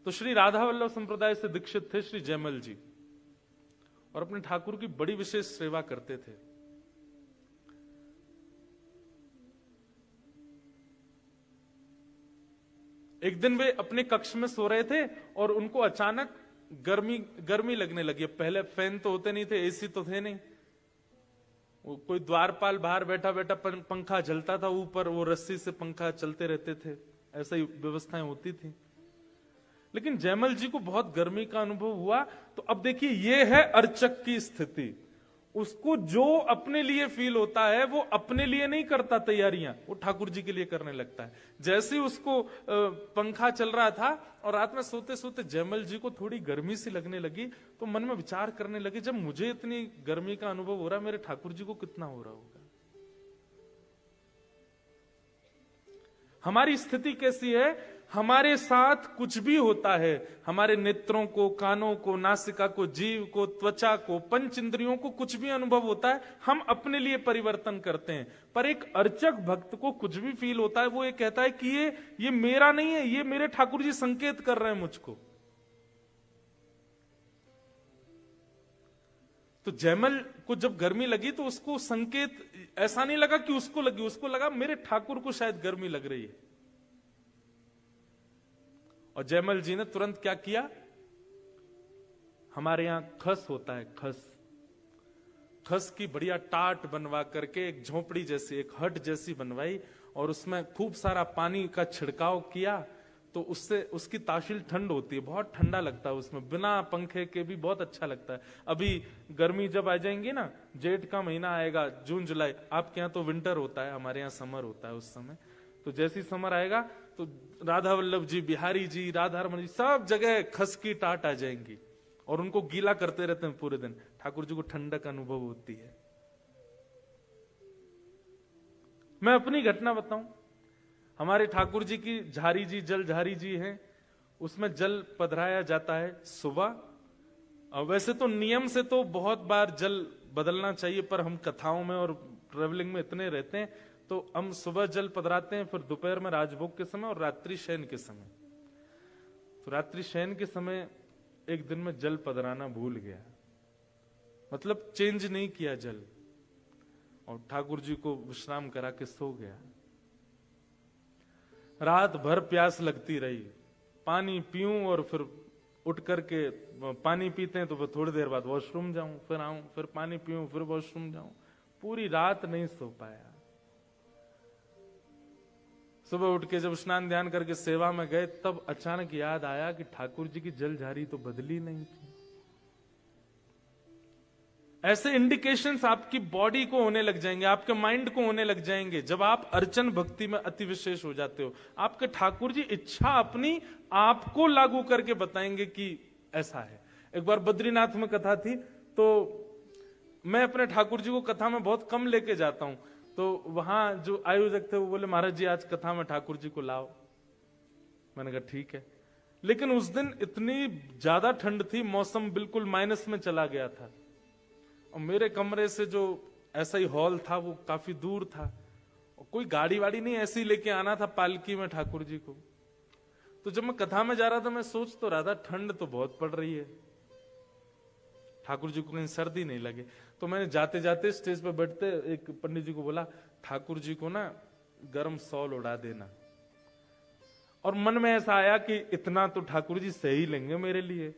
तो श्री राधा वल्लभ संप्रदाय से दीक्षित थे श्री जयमल जी, और अपने ठाकुर की बड़ी विशेष सेवा करते थे। एक दिन वे अपने कक्ष में सो रहे थे और उनको अचानक गर्मी लगने लगी। पहले फैन तो होते नहीं थे, एसी तो थे नहीं, वो कोई द्वारपाल बाहर बैठा बैठा पंखा चलता था ऊपर, वो रस्सी से पंखा चलते रहते थे, ऐसा ही व्यवस्थाएं होती थी। लेकिन जयमल जी को बहुत गर्मी का अनुभव हुआ। तो अब देखिए, ये है अर्चक की स्थिति। उसको जो अपने लिए फील होता है वो अपने लिए नहीं करता तैयारियां, वो ठाकुर जी के लिए करने लगता है। जैसे ही उसको पंखा चल रहा था और रात में सोते सोते जयमल जी को थोड़ी गर्मी सी लगने लगी, तो मन में विचार करने लगे, जब मुझे इतनी गर्मी का अनुभव हो रहा है, मेरे ठाकुर जी को कितना हो रहा होगा। हमारी स्थिति कैसी है? हमारे साथ कुछ भी होता है, हमारे नेत्रों को, कानों को, नासिका को, जीव को, त्वचा को, पंच इंद्रियों को कुछ भी अनुभव होता है, हम अपने लिए परिवर्तन करते हैं। पर एक अर्चक भक्त को कुछ भी फील होता है, वो ये कहता है कि ये मेरा नहीं है, ये मेरे ठाकुर जी संकेत कर रहे हैं मुझको। तो जयमल को जब गर्मी लगी तो उसको संकेत ऐसा नहीं लगा कि उसको लगी, उसको लगा मेरे ठाकुर को शायद गर्मी लग रही है। और जयमल जी ने तुरंत क्या किया? हमारे यहां खस होता है, खस की बढ़िया टाट बनवा करके एक झोपड़ी जैसी, एक हट जैसी बनवाई, और उसमें खूब सारा पानी का छिड़काव किया। तो उससे उसकी तासील ठंड होती है, बहुत ठंडा लगता है उसमें, बिना पंखे के भी बहुत अच्छा लगता है। अभी गर्मी जब आ जाएंगी ना, जेठ का महीना आएगा, जून जुलाई, आपके यहाँ तो विंटर होता है, हमारे यहाँ समर होता है उस समय। तो जैसी समर आएगा तो राधा वल्लभ जी, बिहारी जी, राधा रमन जी, सब जगह खस की टाट आ जाएंगी और उनको गीला करते रहते हैं पूरे दिन। ठाकुर जी को ठंडक अनुभव होती है। मैं अपनी घटना बताऊं, हमारे ठाकुर जी की झारी जी, जल झारी जी हैं, उसमें जल पधराया जाता है सुबह। और वैसे तो नियम से तो बहुत बार जल बदलना चाहिए, पर हम कथाओं में और ट्रेवलिंग में इतने रहते हैं, तो हम सुबह जल पधराते हैं, फिर दोपहर में राजभोग के समय और रात्रि शयन के समय। तो रात्रि शयन के समय एक दिन में जल पधराना भूल गया, मतलब चेंज नहीं किया जल, और ठाकुर जी को विश्राम करा के सो गया। रात भर प्यास लगती रही, पानी पीऊं और फिर उठ करके पानी पीते हैं तो फिर थोड़ी देर बाद वॉशरूम जाऊं, फिर आऊं, फिर पानी पीऊं, फिर वॉशरूम जाऊं, पूरी रात नहीं सो पाया। सुबह उठ के जब स्नान ध्यान करके सेवा में गए, तब अचानक याद आया कि ठाकुर जी की जल झारी तो बदली नहीं थी। ऐसे इंडिकेशंस आपकी बॉडी को होने लग जाएंगे, आपके माइंड को होने लग जाएंगे जब आप अर्चन भक्ति में अति विशेष हो जाते हो। आपके ठाकुर जी इच्छा अपनी आपको लागू करके बताएंगे कि ऐसा है। एक बार बद्रीनाथ में कथा थी, तो मैं अपने ठाकुर जी को कथा में बहुत कम लेके जाता हूं। तो वहां जो आयोजक थे वो बोले, महाराज जी आज कथा में ठाकुर जी को लाओ। मैंने कहा ठीक है। लेकिन उस दिन इतनी ज्यादा ठंड थी, मौसम बिल्कुल माइनस में चला गया था, और मेरे कमरे से जो ऐसा ही हॉल था वो काफी दूर था, और कोई गाड़ी वाड़ी नहीं, ऐसे ही लेके आना था पालकी में ठाकुर जी को। तो जब मैं कथा में जा रहा था, मैं सोच तो रहा था ठंड तो बहुत पड़ रही है, ठाकुर जी को कहीं सर्दी नहीं लगे। तो मैंने जाते जाते स्टेज पे बैठते एक पंडित जी को बोला, ठाकुर जी को ना गर्म शॉल उड़ा देना। और मन में ऐसा आया कि इतना तो ठाकुर जी सही लेंगे मेरे लिए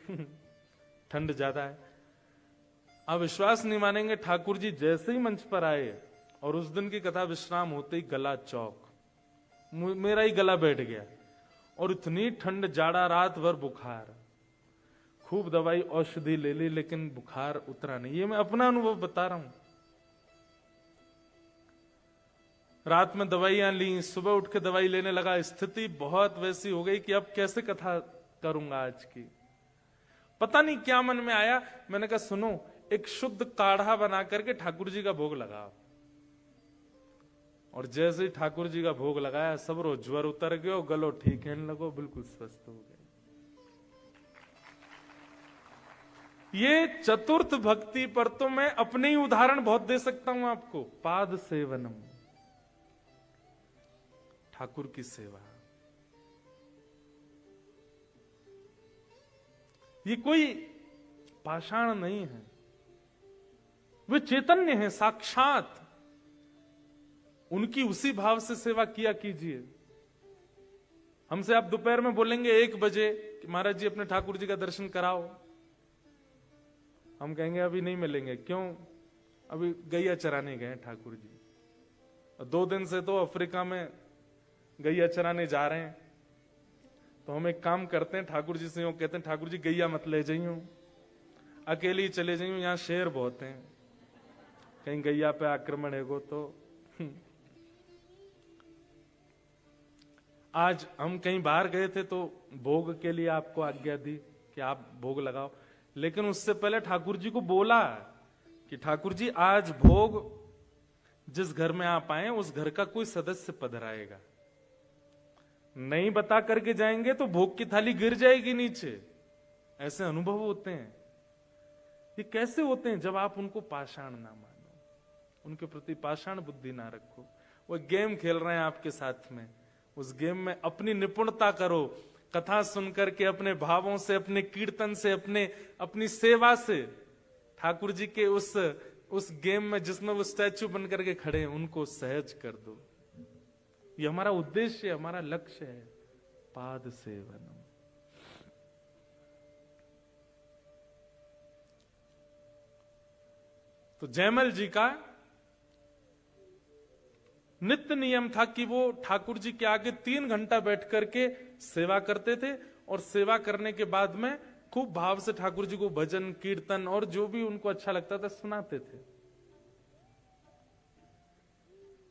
ठंड ज्यादा है। आप विश्वास नहीं मानेंगे, ठाकुर जी जैसे ही मंच पर आए और उस दिन की कथा विश्राम होते ही गला चौक, मेरा ही गला बैठ गया, और इतनी ठंड, जाड़ा, रात भर बुखार, खूब दवाई औषधि ले ली लेकिन बुखार उतरा नहीं। ये मैं अपना अनुभव बता रहा हूं। रात में दवाइयां ली, सुबह उठ के दवाई लेने लगा, स्थिति बहुत वैसी हो गई कि अब कैसे कथा करूंगा आज की। पता नहीं क्या मन में आया, मैंने कहा सुनो, एक शुद्ध काढ़ा बना करके ठाकुर जी का भोग लगाओ। और जैसे ही ठाकुर जी का भोग लगाया, सब रो ज्वर उतर गयो, गलो ठीक है लगो, बिल्कुल स्वस्थ हो गए। ये चतुर्थ भक्ति पर तो मैं अपने ही उदाहरण बहुत दे सकता हूं आपको। पाद सेवनम, ठाकुर की सेवा। ये कोई पाषाण नहीं है, वे चैतन्य हैं साक्षात। उनकी उसी भाव से सेवा किया कीजिए। हमसे आप दोपहर में बोलेंगे 1 बजे कि महाराज जी अपने ठाकुर जी का दर्शन कराओ, हम कहेंगे अभी नहीं मिलेंगे। क्यों? अभी गैया चराने गए ठाकुर जी, 2 दिन से तो अफ्रीका में गैया चराने जा रहे हैं। तो हम एक काम करते हैं, ठाकुर जी से यूं कहते हैं, ठाकुर जी गैया मत ले जाइयो, अकेले ही चले जाइयो, यहां शेर बहुत हैं, कहीं गैया पे आक्रमण है तो। आज हम कहीं बाहर गए थे तो भोग के लिए आपको आज्ञा दी कि आप भोग लगाओ, लेकिन उससे पहले ठाकुर जी को बोला कि ठाकुर जी आज भोग जिस घर में आप आए उस घर का कोई सदस्य पधराएगा, नहीं बता करके जाएंगे तो भोग की थाली गिर जाएगी नीचे। ऐसे अनुभव होते हैं। ये कैसे होते हैं? जब आप उनको पाषाण ना मानो, उनके प्रति पाषाण बुद्धि ना रखो। वो गेम खेल रहे हैं आपके साथ में, उस गेम में अपनी निपुणता करो, कथा सुनकर के अपने भावों से, अपने कीर्तन से, अपनी सेवा से ठाकुर जी के उस गेम में जिसमें वो स्टैचू बन करके खड़े हैं उनको सहज कर दो। ये हमारा उद्देश्य, हमारा लक्ष्य है, पाद सेवनम। तो जयमल जी का नित्य नियम था कि वो ठाकुर जी के आगे 3 घंटा बैठ करके सेवा करते थे, और सेवा करने के बाद में खूब भाव से ठाकुर जी को भजन कीर्तन और जो भी उनको अच्छा लगता था सुनाते थे।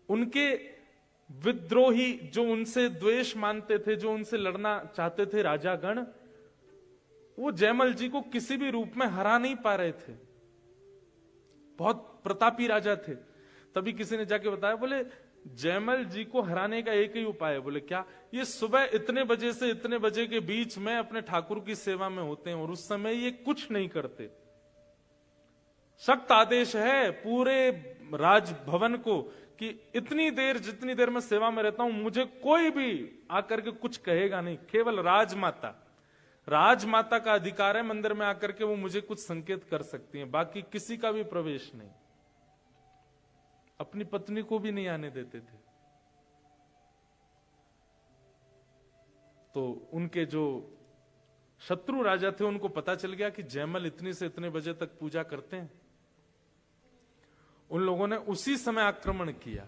उनके विद्रोही जो उनसे द्वेष मानते थे, जो उनसे लड़ना चाहते थे राजागण, वो जयमल जी को किसी भी रूप में हरा नहीं पा रहे थे। बहुत प्रतापी राजा थे। तभी किसी ने जाके बताया, बोले जयमल जी को हराने का एक ही उपाय है। बोले क्या? ये सुबह इतने बजे से इतने बजे के बीच में अपने ठाकुर की सेवा में होते हैं और उस समय ये कुछ नहीं करते। सख्त आदेश है पूरे राजभवन को कि इतनी देर जितनी देर मैं सेवा में रहता हूं मुझे कोई भी आकर के कुछ कहेगा नहीं। केवल राजमाता का अधिकार है मंदिर में आकर के वो मुझे कुछ संकेत कर सकती हैं, बाकी किसी का भी प्रवेश नहीं। अपनी पत्नी को भी नहीं आने देते थे। तो उनके जो शत्रु राजा थे उनको पता चल गया कि जयमल इतने से इतने बजे तक पूजा करते हैं। उन लोगों ने उसी समय आक्रमण किया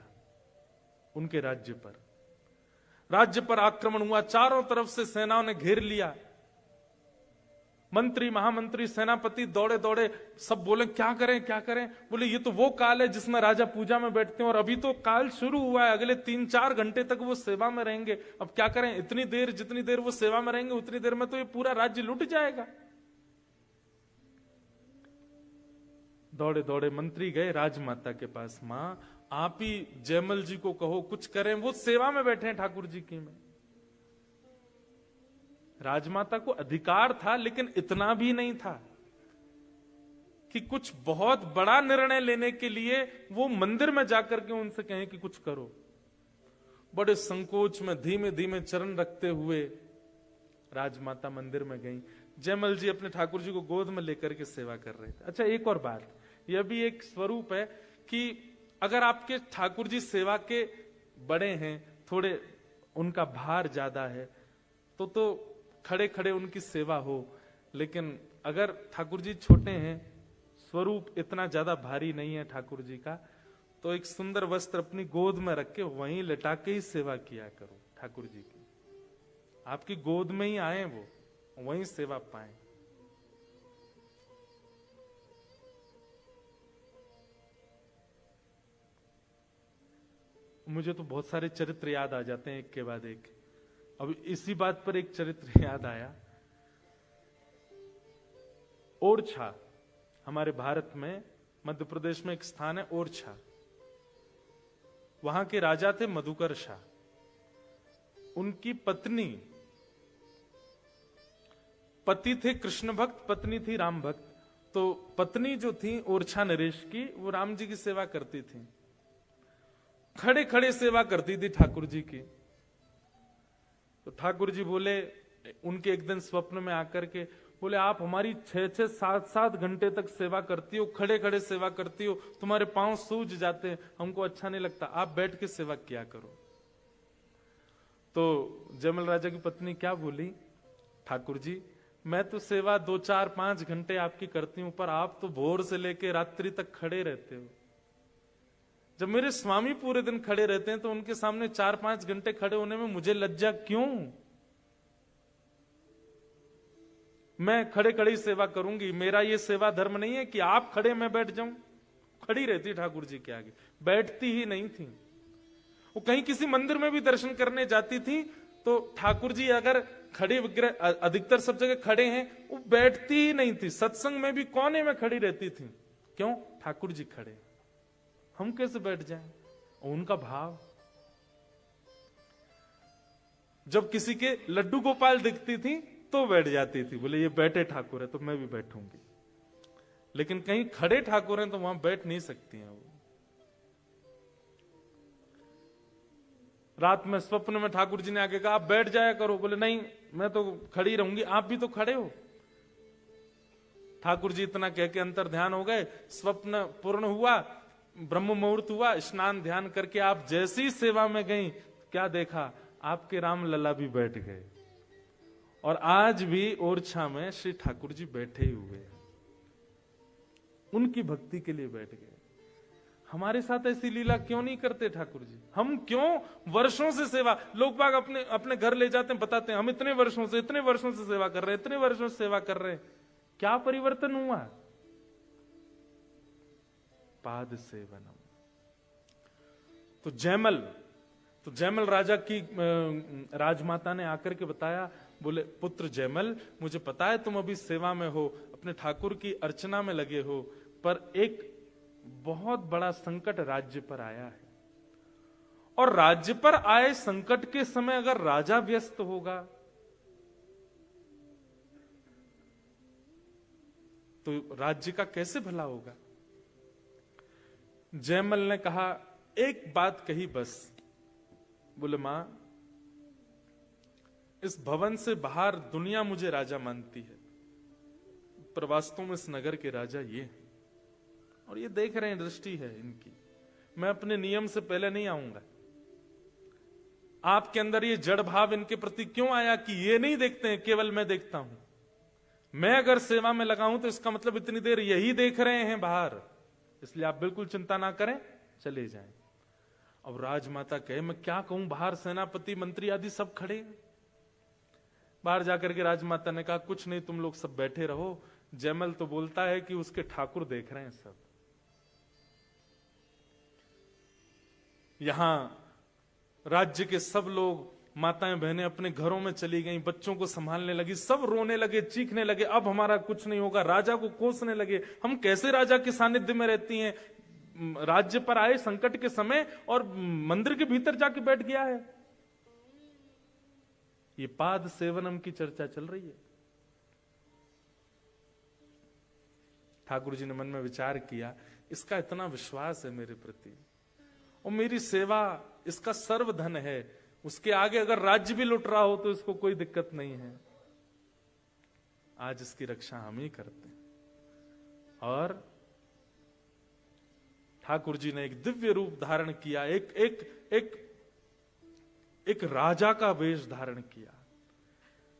उनके राज्य पर। राज्य पर आक्रमण हुआ, चारों तरफ से सेनाओं ने घेर लिया। मंत्री, महामंत्री, सेनापति दौड़े दौड़े, सब बोले क्या करें क्या करें। बोले ये तो वो काल है जिसमें राजा पूजा में बैठते हैं और अभी तो काल शुरू हुआ है, अगले 3-4 घंटे तक वो सेवा में रहेंगे। अब क्या करें? इतनी देर जितनी देर वो सेवा में रहेंगे उतनी देर में तो ये पूरा राज्य लुट जाएगा। दौड़े दौड़े मंत्री गए राजमाता के पास, मां आप ही जयमल जी को कहो कुछ करें, वो सेवा में बैठे हैं ठाकुर जी की में। राजमाता को अधिकार था लेकिन इतना भी नहीं था कि कुछ बहुत बड़ा निर्णय लेने के लिए वो मंदिर में जाकर के उनसे कहें कि कुछ करो। बड़े संकोच में धीमे धीमे चरण रखते हुए राजमाता मंदिर में गई। जयमल जी अपने ठाकुर जी को गोद में लेकर के सेवा कर रहे थे। अच्छा, एक और बात, यह भी एक स्वरूप है कि अगर आपके ठाकुर जी सेवा के बड़े हैं, थोड़े उनका भार ज्यादा है, तो खड़े खड़े उनकी सेवा हो। लेकिन अगर ठाकुर जी छोटे हैं, स्वरूप इतना ज्यादा भारी नहीं है ठाकुर जी का, तो एक सुंदर वस्त्र अपनी गोद में रख के वहीं लेटा के ही सेवा किया करो ठाकुर जी की। आपकी गोद में ही आए वो, वहीं सेवा पाए। मुझे तो बहुत सारे चरित्र याद आ जाते हैं एक के बाद एक। अब इसी बात पर एक चरित्र याद आया। ओरछा, हमारे भारत में मध्य प्रदेश में एक स्थान है ओरछा। वहां के राजा थे मधुकर शाह। उनकी पत्नी, पति थे कृष्ण भक्त, पत्नी थी राम भक्त। तो पत्नी जो थी ओरछा नरेश की, वो राम जी की सेवा करती थी, खड़े खड़े सेवा करती थी ठाकुर जी की। तो ठाकुर जी बोले, उनके एक दिन स्वप्न में आकर के बोले आप हमारी 6-6, 7-7 घंटे तक सेवा करती हो, खड़े खड़े सेवा करती हो, तुम्हारे पांव सूज जाते हैं, हमको अच्छा नहीं लगता, आप बैठ के सेवा किया करो। तो जयमल राजा की पत्नी क्या बोली, ठाकुर जी मैं तो सेवा 2, 4, 5 घंटे आपकी करती हूं, पर आप तो भोर से लेके रात्रि तक खड़े रहते हो। जब मेरे स्वामी पूरे दिन खड़े रहते हैं तो उनके सामने 4-5 घंटे खड़े होने में मुझे लज्जा क्यों? मैं खड़े खड़े ही सेवा करूंगी, मेरा ये सेवा धर्म नहीं है कि आप खड़े मैं बैठ जाऊं। खड़ी रहती ठाकुर जी के आगे, बैठती ही नहीं थी। वो कहीं किसी मंदिर में भी दर्शन करने जाती थी तो ठाकुर जी अगर खड़े विग्रह, अधिकतर सब जगह खड़े हैं, वो बैठती ही नहीं थी। सत्संग में भी कोने में खड़ी रहती थी। क्यों? ठाकुर जी खड़े, हम कैसे बैठ जाएं? और उनका भाव, जब किसी के लड्डू गोपाल दिखती थी तो बैठ जाती थी, बोले ये बैठे ठाकुर है तो मैं भी बैठूंगी। लेकिन कहीं खड़े ठाकुर हैं तो वहां बैठ नहीं सकती हैं वो। रात में स्वप्न में ठाकुर जी ने आके कहा आप बैठ जाया करो, बोले नहीं मैं तो खड़ी रहूंगी, आप भी तो खड़े हो। ठाकुर जी इतना कह के अंतर ध्यान हो गए, स्वप्न पूर्ण हुआ, ब्रह्म मुहूर्त हुआ, स्नान ध्यान करके आप जैसी सेवा में गई, क्या देखा, आपके राम लला भी बैठ गए। और आज भी ओरछा में श्री ठाकुर जी बैठे ही हुए हैं, उनकी भक्ति के लिए बैठ गए। हमारे साथ ऐसी लीला क्यों नहीं करते ठाकुर जी? हम क्यों वर्षों से सेवा, लोग बाग अपने अपने घर ले जाते हैं, बताते हैं हम इतने वर्षों से सेवा कर रहे हैं, इतने वर्षों से सेवा कर रहे हैं, क्या परिवर्तन हुआ? पाद सेवनम। तो जयमल राजा की राजमाता ने आकर के बताया, बोले पुत्र जयमल मुझे पता है तुम अभी सेवा में हो, अपने ठाकुर की अर्चना में लगे हो, पर एक बहुत बड़ा संकट राज्य पर आया है। और राज्य पर आए संकट के समय अगर राजा व्यस्त होगा तो राज्य का कैसे भला होगा? जयमल ने कहा, एक बात कही बस, बोले मां इस भवन से बाहर दुनिया मुझे राजा मानती है, पर वास्तव में इस नगर के राजा ये हैं। और ये देख रहे हैं, दृष्टि है इनकी, मैं अपने नियम से पहले नहीं आऊंगा। आपके अंदर ये जड़ भाव इनके प्रति क्यों आया कि ये नहीं देखते हैं, केवल मैं देखता हूं। मैं अगर सेवा में लगाऊं तो इसका मतलब इतनी देर यही देख रहे हैं बाहर, इसलिए आप बिल्कुल चिंता ना करें, चले जाएं। अब राजमाता कहे मैं क्या कहूं, बाहर सेनापति मंत्री आदि सब खड़े। बाहर जाकर के राजमाता ने कहा कुछ नहीं, तुम लोग सब बैठे रहो। जयमल तो बोलता है कि उसके ठाकुर देख रहे हैं सब। यहां राज्य के सब लोग, माताएं बहनें अपने घरों में चली गईं, बच्चों को संभालने लगी, सब रोने लगे, चीखने लगे, अब हमारा कुछ नहीं होगा। राजा को कोसने लगे, हम कैसे राजा के सानिध्य में रहती हैं, राज्य पर आए संकट के समय और मंदिर के भीतर जाके बैठ गया है। ये पाद सेवनम की चर्चा चल रही है। ठाकुर जी ने मन में विचार किया, इसका इतना विश्वास है मेरे प्रति और मेरी सेवा इसका सर्वधन है, उसके आगे अगर राज्य भी लुट रहा हो तो इसको कोई दिक्कत नहीं है। आज इसकी रक्षा हम ही करते हैं। और ठाकुर जी ने एक दिव्य रूप धारण किया, एक राजा का वेश धारण किया,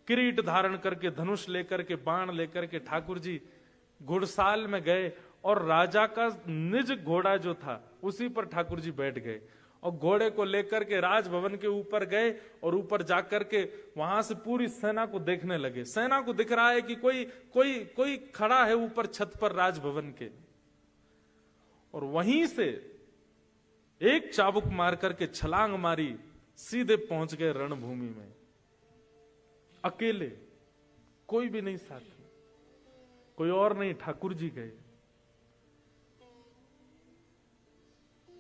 किरीट धारण करके, धनुष लेकर के, बाण लेकर के ठाकुर जी घुड़साल में गए और राजा का निज घोड़ा जो था उसी पर ठाकुर जी बैठ गए और घोड़े को लेकर के राजभवन के ऊपर गए और ऊपर जाकर के वहां से पूरी सेना को देखने लगे। सेना को दिख रहा है कि कोई खड़ा है ऊपर छत पर राजभवन के, और वहीं से एक चाबुक मार करके छलांग मारी, सीधे पहुंच गए रणभूमि में, अकेले, कोई भी नहीं साथ में, कोई और नहीं, ठाकुर जी गए।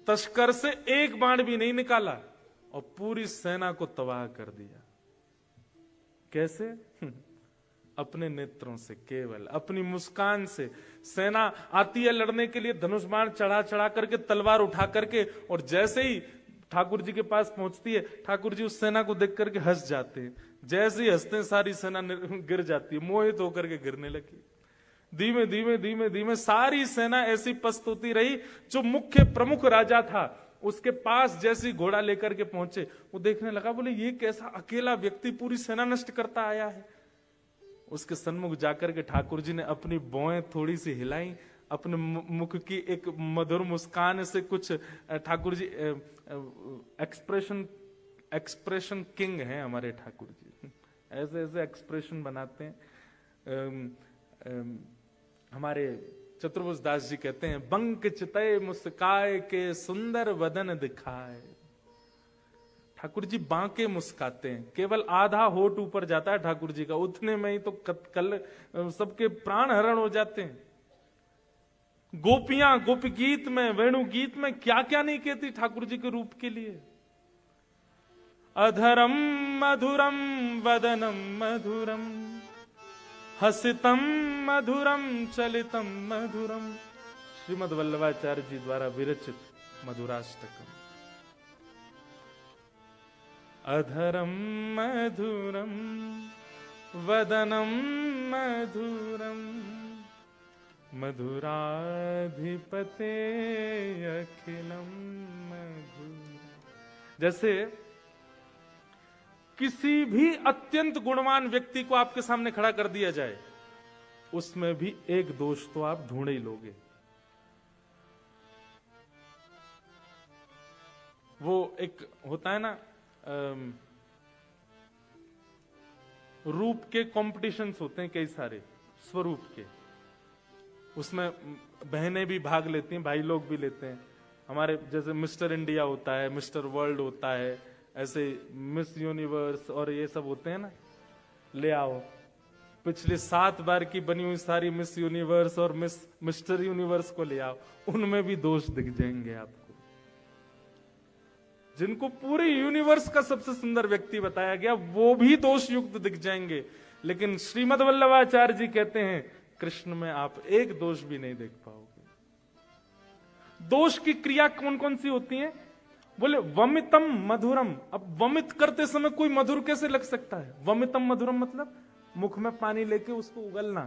तस्कर से एक बाण भी नहीं निकाला और पूरी सेना को तबाह कर दिया। कैसे? अपने नेत्रों से, केवल अपनी मुस्कान से। सेना आती है लड़ने के लिए, धनुष बाण चढ़ा चढ़ा करके, तलवार उठा करके, और जैसे ही ठाकुर जी के पास पहुंचती है, ठाकुर जी उस सेना को देख करके हंस जाते हैं। जैसे ही हंसते हैं सारी सेना गिर जाती है, मोहित होकर के गिरने लगी। धीमे धीमे धीमे धीमे सारी सेना ऐसी पस्त होती रही। जो मुख्य प्रमुख राजा था उसके पास जैसी घोड़ा लेकर के पहुंचे, वो देखने लगा, बोले ये कैसा अकेला व्यक्ति पूरी सेना नष्ट करता आया है। उसके सन्मुख जाकर के ठाकुर जी ने अपनी भौहें थोड़ी सी हिलाई, अपने मुख की एक मधुर मुस्कान से कुछ, ठाकुर जी एक्सप्रेशन किंग हैं हमारे ठाकुर जी, ऐसे ऐसे एक्सप्रेशन बनाते हैं। हमारे चतुर्भुज दास जी कहते हैं, बंक चितय मुस्काए के सुंदर वदन दिखाए। ठाकुर जी बांके मुस्काते हैं, केवल आधा होठ ऊपर जाता है ठाकुर जी का, उतने में ही तो कल सबके प्राण हरण हो जाते हैं। गोपियां गोपी गीत में, वेणु गीत में क्या क्या नहीं कहती ठाकुर जी के रूप के लिए। अधरम मधुरम वदनम मधुरम हसितम मधुरम चलितम मधुरम। श्रीमद वल्लभाचार्य जी द्वारा विरचित मधुराष्टकम। अधरम मधुरम वदनम मधुरम मधुराधिपते अखिलम मधुरम। जैसे किसी भी अत्यंत गुणवान व्यक्ति को आपके सामने खड़ा कर दिया जाए, उसमें भी एक दोष तो आप ढूंढ ही लोगे। वो एक होता है ना, रूप के कॉम्पिटिशन्स होते हैं कई सारे, स्वरूप के, उसमें बहनें भी भाग लेती हैं, भाई लोग भी लेते हैं। हमारे जैसे मिस्टर इंडिया होता है, मिस्टर वर्ल्ड होता है, ऐसे मिस यूनिवर्स और ये सब होते हैं ना। ले आओ पिछले 7 बार की बनी हुई सारी मिस यूनिवर्स और मिस्टर यूनिवर्स को ले आओ, उनमें भी दोष दिख जाएंगे आपको। जिनको पूरे यूनिवर्स का सबसे सुंदर व्यक्ति बताया गया, वो भी दोष युक्त दिख जाएंगे। लेकिन श्रीमद वल्लभाचार्य जी कहते हैं, कृष्ण में आप एक दोष भी नहीं देख पाओगे। दोष की क्रिया कौन कौन सी होती है? बोले वमितम मधुरम। अब वमित करते समय कोई मधुर कैसे लग सकता है? वमितम मधुरम मतलब मुख में पानी लेके उसको उगलना।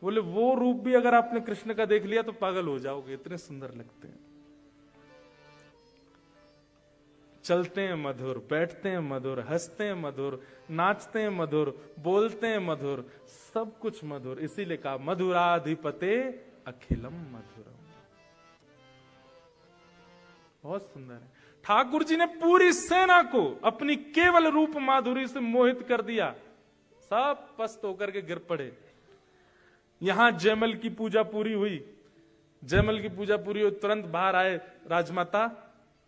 बोले वो रूप भी अगर आपने कृष्ण का देख लिया तो पागल हो जाओगे, इतने सुंदर लगते हैं। चलते हैं मधुर, बैठते हैं मधुर, हंसते हैं मधुर, नाचते हैं मधुर, बोलते हैं मधुर, सब कुछ मधुर। इसीलिए कहा मधुराधिपते अखिलम मधुरम। बहुत सुंदर है। ठाकुर जी ने पूरी सेना को अपनी केवल रूप माधुरी से मोहित कर दिया। सब पस्त होकर के गिर पड़े। यहां जयमल की पूजा पूरी हुई। जयमल की पूजा पूरी हुई, तुरंत बाहर आए राजमाता,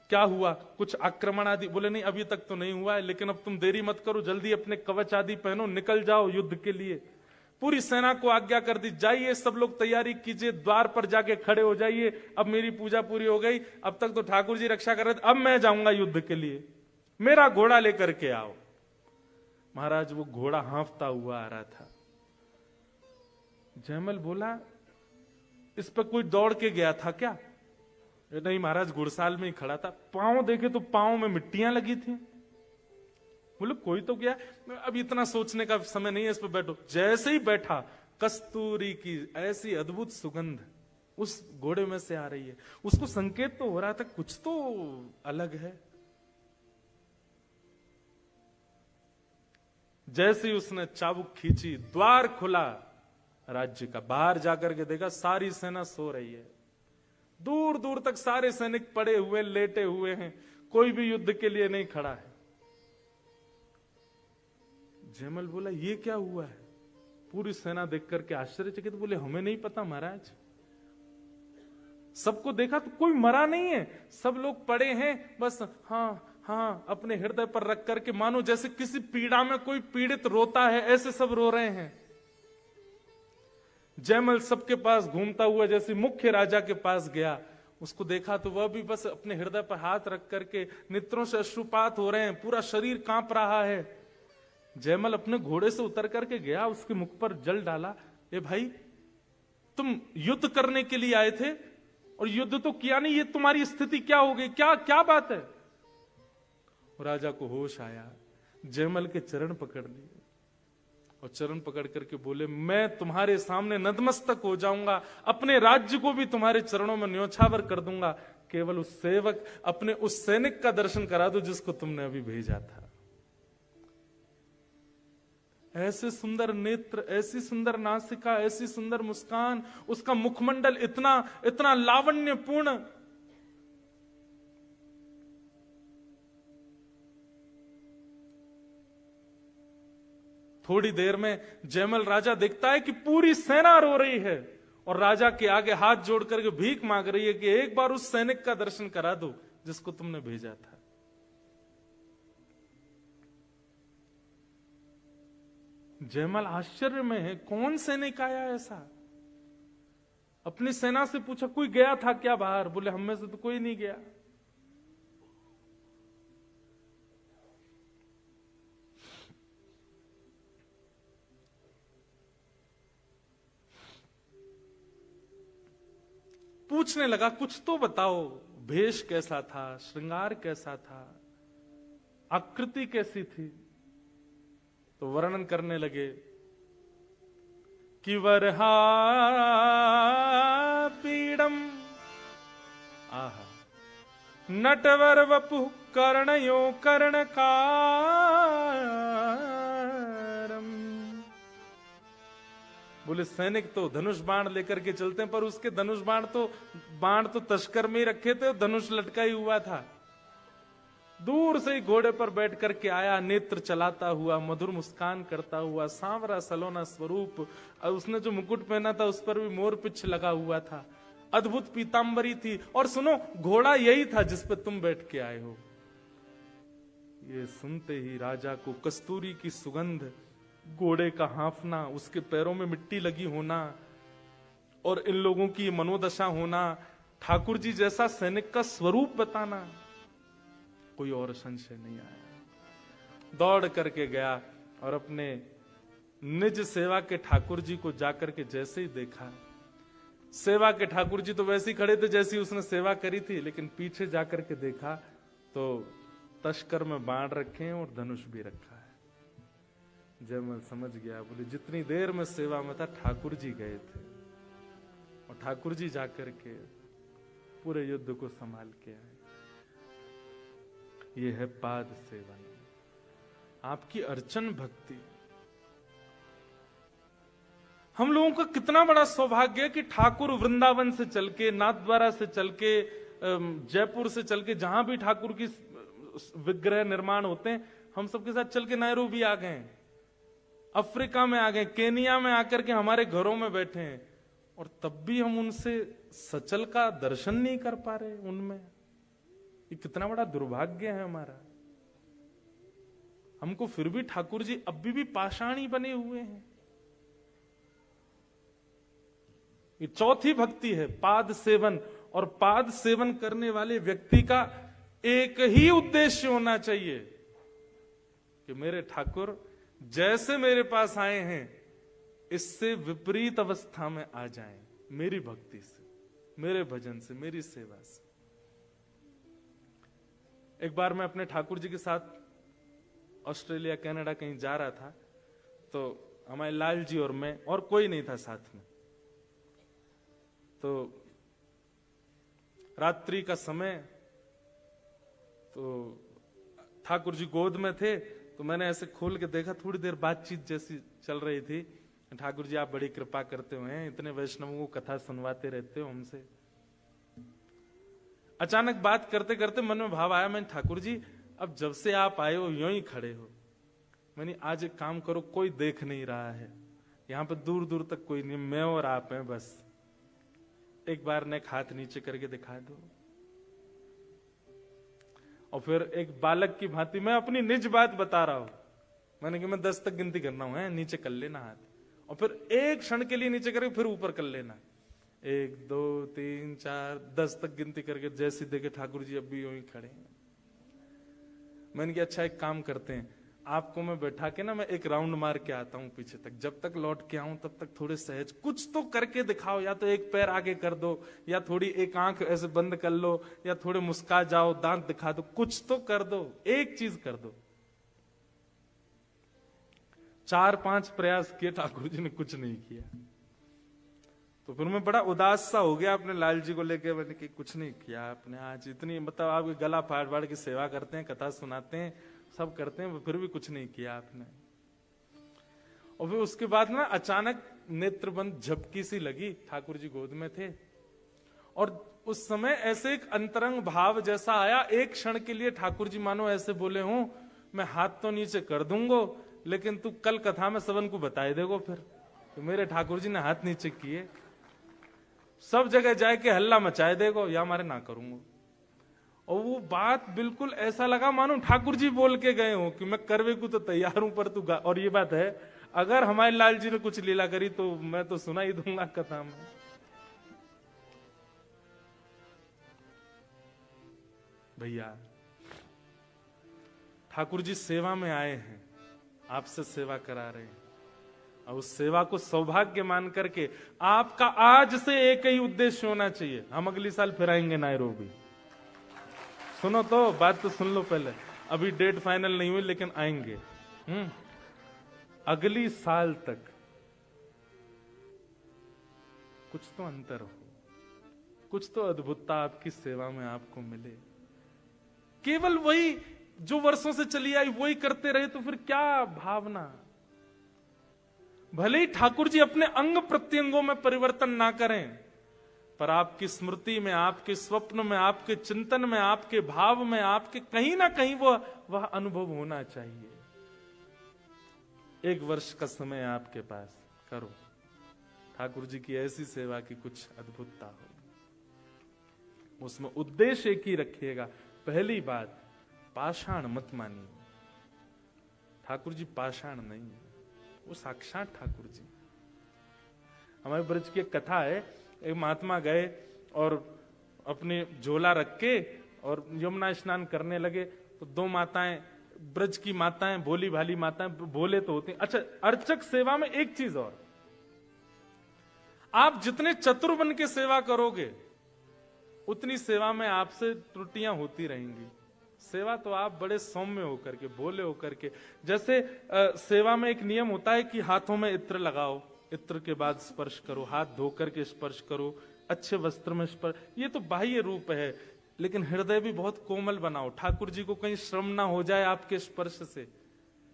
क्या हुआ? कुछ आक्रमण आदि? बोले नहीं अभी तक तो नहीं हुआ है, लेकिन अब तुम देरी मत करो, जल्दी अपने कवच आदि पहनो, निकल जाओ युद्ध के लिए। पूरी सेना को आज्ञा कर दी, जाइए सब लोग तैयारी कीजिए, द्वार पर जाके खड़े हो जाइए, अब मेरी पूजा पूरी हो गई, अब तक तो ठाकुर जी रक्षा कर रहे थे, अब मैं जाऊंगा युद्ध के लिए, मेरा घोड़ा लेकर के आओ। महाराज वो घोड़ा हांफता हुआ आ रहा था। जयमल बोला इस पर कोई दौड़ के गया था क्या? नहीं महाराज, घुड़साल में ही खड़ा था। पांव देखे तो पांव में मिट्टियां लगी थी। बोले कोई तो गया। अब इतना सोचने का समय नहीं है, इस पर बैठो। जैसे ही बैठा, कस्तूरी की ऐसी अद्भुत सुगंध उस घोड़े में से आ रही है। उसको संकेत तो हो रहा था कुछ तो अलग है। जैसे ही उसने चाबुक खींची, द्वार खुला राज्य का। बाहर जाकर के देखा सारी सेना सो रही है। दूर दूर तक सारे सैनिक पड़े हुए, लेटे हुए हैं, कोई भी युद्ध के लिए नहीं खड़ा है। जयमल बोला ये क्या हुआ है? पूरी सेना देख करके आश्चर्यचकित बोले हमें नहीं पता महाराज। सबको देखा तो कोई मरा नहीं है, सब लोग पड़े हैं बस, हाँ हाँ, अपने हृदय पर रख करके, मानो जैसे किसी पीड़ा में कोई पीड़ित रोता है, ऐसे सब रो रहे हैं। जयमल सबके पास घूमता हुआ जैसे मुख्य राजा के पास गया, उसको देखा तो वह भी बस अपने हृदय पर हाथ रख करके, नेत्रों से अश्रुपात हो रहे हैं, पूरा शरीर कांप रहा है। जयमल अपने घोड़े से उतर करके गया, उसके मुख पर जल डाला। ए भाई, तुम युद्ध करने के लिए आए थे और युद्ध तो किया नहीं, ये तुम्हारी स्थिति क्या हो गई? क्या क्या बात है? राजा को होश आया, जयमल के चरण पकड़ लिए और चरण पकड़ करके बोले, मैं तुम्हारे सामने नतमस्तक हो जाऊंगा, अपने राज्य को भी तुम्हारे चरणों में न्योछावर कर दूंगा, केवल उस सेवक, अपने उस सैनिक का दर्शन करा दो जिसको तुमने अभी भेजा था। ऐसे सुंदर नेत्र, ऐसी सुंदर नासिका, ऐसी सुंदर मुस्कान, उसका मुखमंडल इतना इतना लावण्यपूर्ण। थोड़ी देर में जयमल राजा देखता है कि पूरी सेना रो रही है और राजा के आगे हाथ जोड़ करके भीख मांग रही है कि एक बार उस सैनिक का दर्शन करा दो जिसको तुमने भेजा था। जयमल आश्चर्य में है, कौन सैनिक आया ऐसा? अपनी सेना से पूछा, कोई गया था क्या बाहर? बोले, हम में से तो कोई नहीं गया। पूछने लगा, कुछ तो बताओ, भेष कैसा था, श्रृंगार कैसा था, आकृति कैसी थी? तो वर्णन करने लगे कि वरहा पीड़म आहा नटवर वपु कर्णयो कर्णकारम। बोले, सैनिक तो धनुष बाण लेकर के चलते हैं, पर उसके धनुष बाण तो तस्कर में ही रखे थे, धनुष लटका ही हुआ था। दूर से ही घोड़े पर बैठ करके आया, नेत्र चलाता हुआ, मधुर मुस्कान करता हुआ, सांवरा सलोना स्वरूप, और उसने जो मुकुट पहना था उस पर भी मोर पिछ लगा हुआ था, अद्भुत पीतांबरी थी। और सुनो, घोड़ा यही था जिस पे तुम बैठ के आए हो। ये सुनते ही राजा को कस्तूरी की सुगंध, घोड़े का हांफना, उसके पैरों में मिट्टी लगी होना और इन लोगों की मनोदशा होना, ठाकुर जी जैसा सैनिक का स्वरूप बताना, कोई और संशय नहीं आया। दौड़ करके गया और अपने निज सेवा के ठाकुर जी को जाकर के जैसे ही देखा, सेवा के ठाकुर जी तो वैसे ही खड़े थे जैसी उसने सेवा करी थी, लेकिन पीछे जाकर के देखा तो तस्कर में बाण रखे हैं और धनुष भी रखा है। जयमल समझ गया, बोले, जितनी देर में सेवा में था ठाकुर जी गए थे और ठाकुर जी जाकर के पूरे युद्ध को संभाल के आए। ये है पाद सेवन, आपकी अर्चन भक्ति। हम लोगों का कितना बड़ा सौभाग्य है कि ठाकुर वृंदावन से चल के, नाथद्वारा से चल के, जयपुर से चल के, जहां भी ठाकुर की विग्रह निर्माण होते हैं, हम सबके साथ चल के नैरोबी आ गए, अफ्रीका में आ गए, केनिया में आकर के हमारे घरों में बैठे हैं, और तब भी हम उनसे सचल का दर्शन नहीं कर पा रहे उनमें। ये कितना बड़ा दुर्भाग्य है हमारा। हमको फिर भी ठाकुर जी अभी भी पाषाण ही बने हुए हैं। ये चौथी भक्ति है, पाद सेवन। और पाद सेवन करने वाले व्यक्ति का एक ही उद्देश्य होना चाहिए कि मेरे ठाकुर जैसे मेरे पास आए हैं इससे विपरीत अवस्था में आ जाएं, मेरी भक्ति से, मेरे भजन से, मेरी सेवा से। एक बार मैं अपने ठाकुर जी के साथ ऑस्ट्रेलिया कनाडा कहीं जा रहा था, तो हमारे लाल जी और मैं, और कोई नहीं था साथ में। तो रात्रि का समय, तो ठाकुर जी गोद में थे, तो मैंने ऐसे खोल के देखा, थोड़ी देर बातचीत जैसी चल रही थी। ठाकुर जी, आप बड़ी कृपा करते हुए इतने वैष्णवों को कथा सुनवाते रहते हो हमसे। अचानक बात करते करते मन में भाव आया, मैंने, ठाकुर जी अब जब से आप आए हो यूं ही खड़े हो। मैंने, आज एक काम करो, कोई देख नहीं रहा है यहां पे, दूर दूर तक कोई नहीं, मैं और आप हैं बस, एक बार नेक हाथ नीचे करके दिखा दो। और फिर एक बालक की भांति मैं अपनी निज बात बता रहा हूं, मैंने कि मैं 10 तक गिनती करना हूं, नीचे कर लेना हाथ, और फिर एक क्षण के लिए नीचे करके फिर ऊपर कर लेना, 1 2 3 4 10 तक गिनती करके, जैसे देखे ठाकुर जी अब भी यूं ही खड़े हैं। मैंने कहा अच्छा एक काम करते हैं, आपको मैं बैठा के ना मैं एक राउंड मार के आता हूं पीछे तक, जब तक लौट के आऊं तब तक थोड़े सहज कुछ तो करके दिखाओ, या तो एक पैर आगे कर दो, या थोड़ी एक आंख ऐसे बंद कर लो, या थोड़े मुस्का जाओ, दांत दिखा दो, कुछ तो कर दो, एक चीज कर दो। 4-5 प्रयास किए, ठाकुर जी ने कुछ नहीं किया। तो फिर मैं बड़ा उदास सा हो गया अपने लाल जी को लेके, मैंने कि कुछ नहीं किया आपने आज, इतनी मतलब आप गला फाड़ फाड़ की सेवा करते हैं, कथा सुनाते हैं, सब करते हैं, फिर भी कुछ नहीं किया आपने। और फिर उसके बाद ना अचानक नेत्र बंद झपकी सी लगी, ठाकुर जी गोद में थे, और उस समय ऐसे एक अंतरंग भाव जैसा आया, एक क्षण के लिए ठाकुर जी मानो ऐसे बोले हूं, मैं हाथ तो नीचे कर दूंगा, लेकिन तू कल कथा में सबन को बताए देगो। फिर तो मेरे ठाकुर जी ने हाथ नीचे किए, सब जगह जाके हल्ला मचाए देगो, या हमारे ना करूंगा। और वो बात बिल्कुल ऐसा लगा मानो ठाकुर जी बोल के गए हो कि मैं करवे को तो तैयार हूं, पर तू गा। और ये बात है, अगर हमारे लाल जी ने कुछ लीला करी तो मैं तो सुना ही दूंगा कथा में। भैया ठाकुर जी सेवा में आए हैं, आपसे सेवा करा रहे हैं, और उस सेवा को सौभाग्य मान करके आपका आज से एक ही उद्देश्य होना चाहिए, हम अगली साल फिर आएंगे नायरोबी। सुनो तो, बात तो सुन लो पहले, अभी डेट फाइनल नहीं हुई लेकिन आएंगे। अगली साल तक कुछ तो अंतर हो, कुछ तो अद्भुतता आपकी सेवा में आपको मिले। केवल वही जो वर्षों से चली आई वही करते रहे तो फिर क्या भावना। भले ही ठाकुर जी अपने अंग प्रत्यंगों में परिवर्तन ना करें, पर आपकी स्मृति में, आपके स्वप्न में, आपके चिंतन में, आपके भाव में, आपके कहीं ना कहीं वह अनुभव होना चाहिए। 1 वर्ष का समय आपके पास, करो ठाकुर जी की ऐसी सेवा की कुछ अद्भुतता हो। उसमें उद्देश्य एक ही रखिएगा। पहली बात, पाषाण मत मानिए, ठाकुर जी पाषाण नहीं है, वो साक्षात ठाकुर जी। हमारे ब्रज की एक कथा है, एक महात्मा गए और अपने झोला रख के और यमुना स्नान करने लगे, तो 2 माताएं, ब्रज की माताएं, भोली भाली माताएं, भोले तो होते हैं। अच्छा, अर्चक सेवा में एक चीज और, आप जितने चतुर बन के सेवा करोगे उतनी सेवा में आपसे त्रुटियां होती रहेंगी। सेवा तो आप बड़े सौम्य होकर के, भोले होकर के, जैसे सेवा में एक नियम होता है कि हाथों में इत्र लगाओ, इत्र के बाद स्पर्श करो, हाथ धोकर के स्पर्श करो, अच्छे वस्त्र में स्पर्श, ये तो बाह्य रूप है, लेकिन हृदय भी बहुत कोमल बनाओ, ठाकुर जी को कहीं श्रम ना हो जाए आपके स्पर्श से,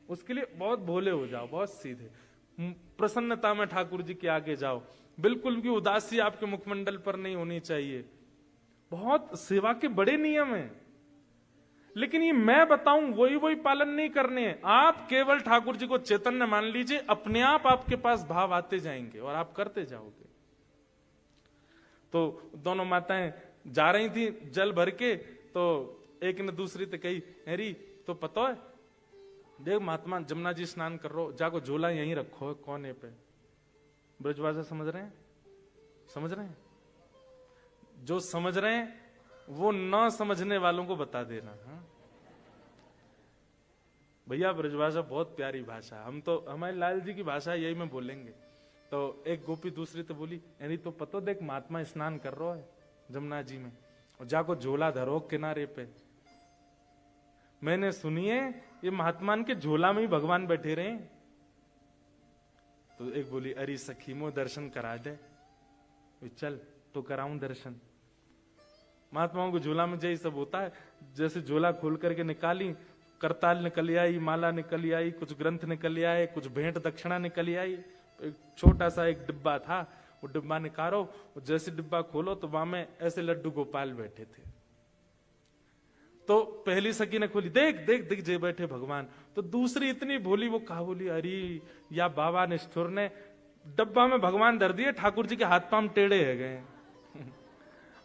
उसके लिए बहुत भोले हो जाओ, बहुत सीधे, प्रसन्नता में ठाकुर जी के आगे जाओ, बिल्कुल भी उदासी आपके मुखमंडल पर नहीं होनी चाहिए। बहुत सेवा के बड़े नियम हैं, लेकिन ये मैं बताऊं वही पालन नहीं करने हैं। आप केवल ठाकुर जी को चैतन्य मान लीजिए, अपने आप आपके पास भाव आते जाएंगे और आप करते जाओगे। तो दोनों माताएं जा रही थी जल भर के, तो एक ने दूसरी से कही, अरे तो पता है देख महात्मा जमुना जी स्नान कर रो, जाको झोला यहीं रखो कोने पे। ब्रजभाषा समझ रहे हैं? समझ रहे हैं? जो समझ रहे हैं वो न समझने वालों को बता देना। हाँ भैया, ब्रजभाषा बहुत प्यारी भाषा, हम तो हमारे लाल जी की भाषा यही में बोलेंगे। तो एक गोपी दूसरी तो बोली, यानी तो पतो देख महात्मा स्नान कर रहा है जमुना जी में, और जाको झोला धरो किनारे पे। मैंने सुनिए ये महात्मान के झोला में ही भगवान बैठे रहे। तो एक बोली, अरे सखी मो दर्शन करा दे। चल तो कराऊं दर्शन। महात्माओं को झोला में जैसे सब होता है, जैसे झोला खोल करके निकाली, करताल निकल आई, माला निकल आई, कुछ ग्रंथ निकल आए, कुछ भेंट दक्षिणा निकल आई। एक छोटा सा एक डिब्बा था, वो डिब्बा निकालो, जैसे डिब्बा खोलो तो वहां में ऐसे लड्डू गोपाल बैठे थे। तो पहली सखी ने खोली, देख देख दिख जे बैठे भगवान। तो दूसरी इतनी भोली, वो कहा बोली, अरे या बाबा निष्ठुर ने डब्बा में भगवान धर दिए, ठाकुर जी के हाथ पांव टेढ़े है गए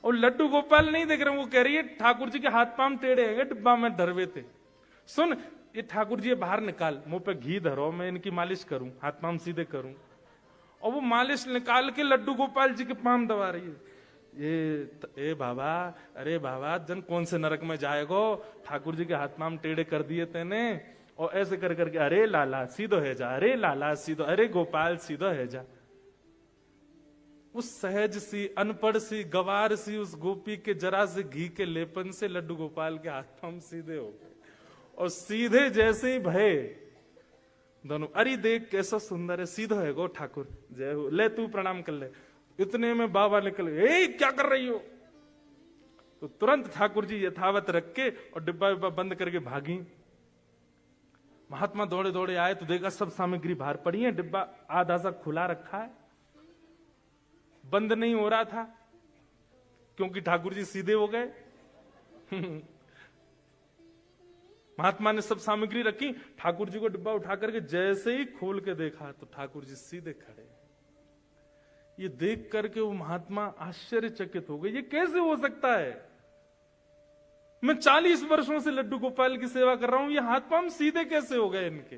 और लड्डू गोपाल नहीं देख रहे। वो कह रही है ठाकुर जी के हाथ पांव टेढ़े है, डिब्बा में धरवे थे। सुन, ये ठाकुर जी बाहर निकाल, मुंह पे घी धरो, मैं इनकी मालिश करूं, हाथ पांव सीधे करूं। और वो मालिश निकाल के लड्डू गोपाल जी के पांव दबा रही है। ए बाबा, अरे बाबा जन कौन से नरक में जाएगो, ठाकुर जी के हाथ पांव टेढ़े कर दिए तेने, और ऐसे कर करके अरे लाला सीधो है जा, अरे लाला सीधो, अरे गोपाल सीधो है जा। उस सहज सी, अनपढ़ सी, गवार सी उस गोपी के जरा से घी के लेपन से लड्डू गोपाल के हाथ हम सीधे हो गए। और सीधे जैसे ही भय दोनों, अरे देख कैसा सुंदर है, सीधो है गो ठाकुर, जय हो, ले तू प्रणाम कर ले। इतने में बाबा निकल गए, ए क्या कर रही हो? तो तुरंत ठाकुर जी यथावत रख के और डिब्बा विब्बा बंद करके भागी। महात्मा दौड़े दौड़े आए तो देखा सब सामग्री बाहर पड़ी है, डिब्बा आधा सा खुला रखा है, बंद नहीं हो रहा था क्योंकि ठाकुर जी सीधे हो गए। महात्मा ने सब सामग्री रखी, ठाकुर जी को डिब्बा उठा करके जैसे ही खोल के देखा तो ठाकुर जी सीधे खड़े। ये देख करके वो महात्मा आश्चर्यचकित हो गए, ये कैसे हो सकता है? मैं 40 वर्षों से लड्डू गोपाल की सेवा कर रहा हूं, ये हाथ पांव सीधे कैसे हो गए इनके?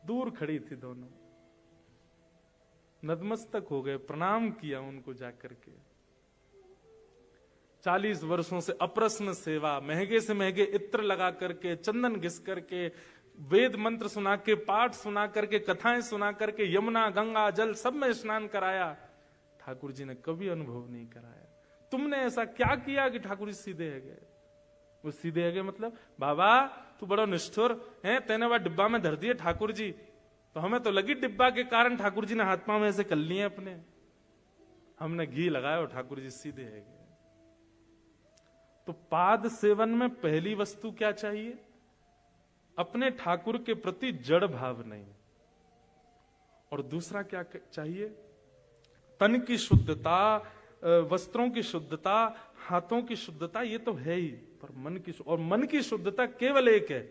दूर खड़ी थी दोनों, नतमस्तक हो गए, प्रणाम किया उनको जाकर के। 40 वर्षों से अप्रश्न सेवा, महंगे से महंगे इत्र लगा करके, चंदन घिस करके, वेद मंत्र सुना के, पाठ सुना करके, कथाएं सुना करके, यमुना गंगा जल सब में स्नान कराया, ठाकुर जी ने कभी अनुभव नहीं कराया। तुमने ऐसा क्या किया कि ठाकुर जी सीधे है गए? वो सीधे है गए मतलब, बाबा तू बड़ा निष्ठुर है, तेने वह डिब्बा में धर दिए ठाकुर जी, तो हमें तो लगी डिब्बा के कारण ठाकुर जी ने हाथ पांव में ऐसे कर लिए अपने, हमने घी लगाया और ठाकुर जी सीधे है गए। तो पाद सेवन में पहली वस्तु क्या चाहिए? अपने ठाकुर के प्रति जड़ भाव नहीं। और दूसरा क्या चाहिए? तन की शुद्धता, वस्त्रों की शुद्धता, हाथों की शुद्धता, ये तो है ही, पर मन की, और मन की शुद्धता केवल एक है,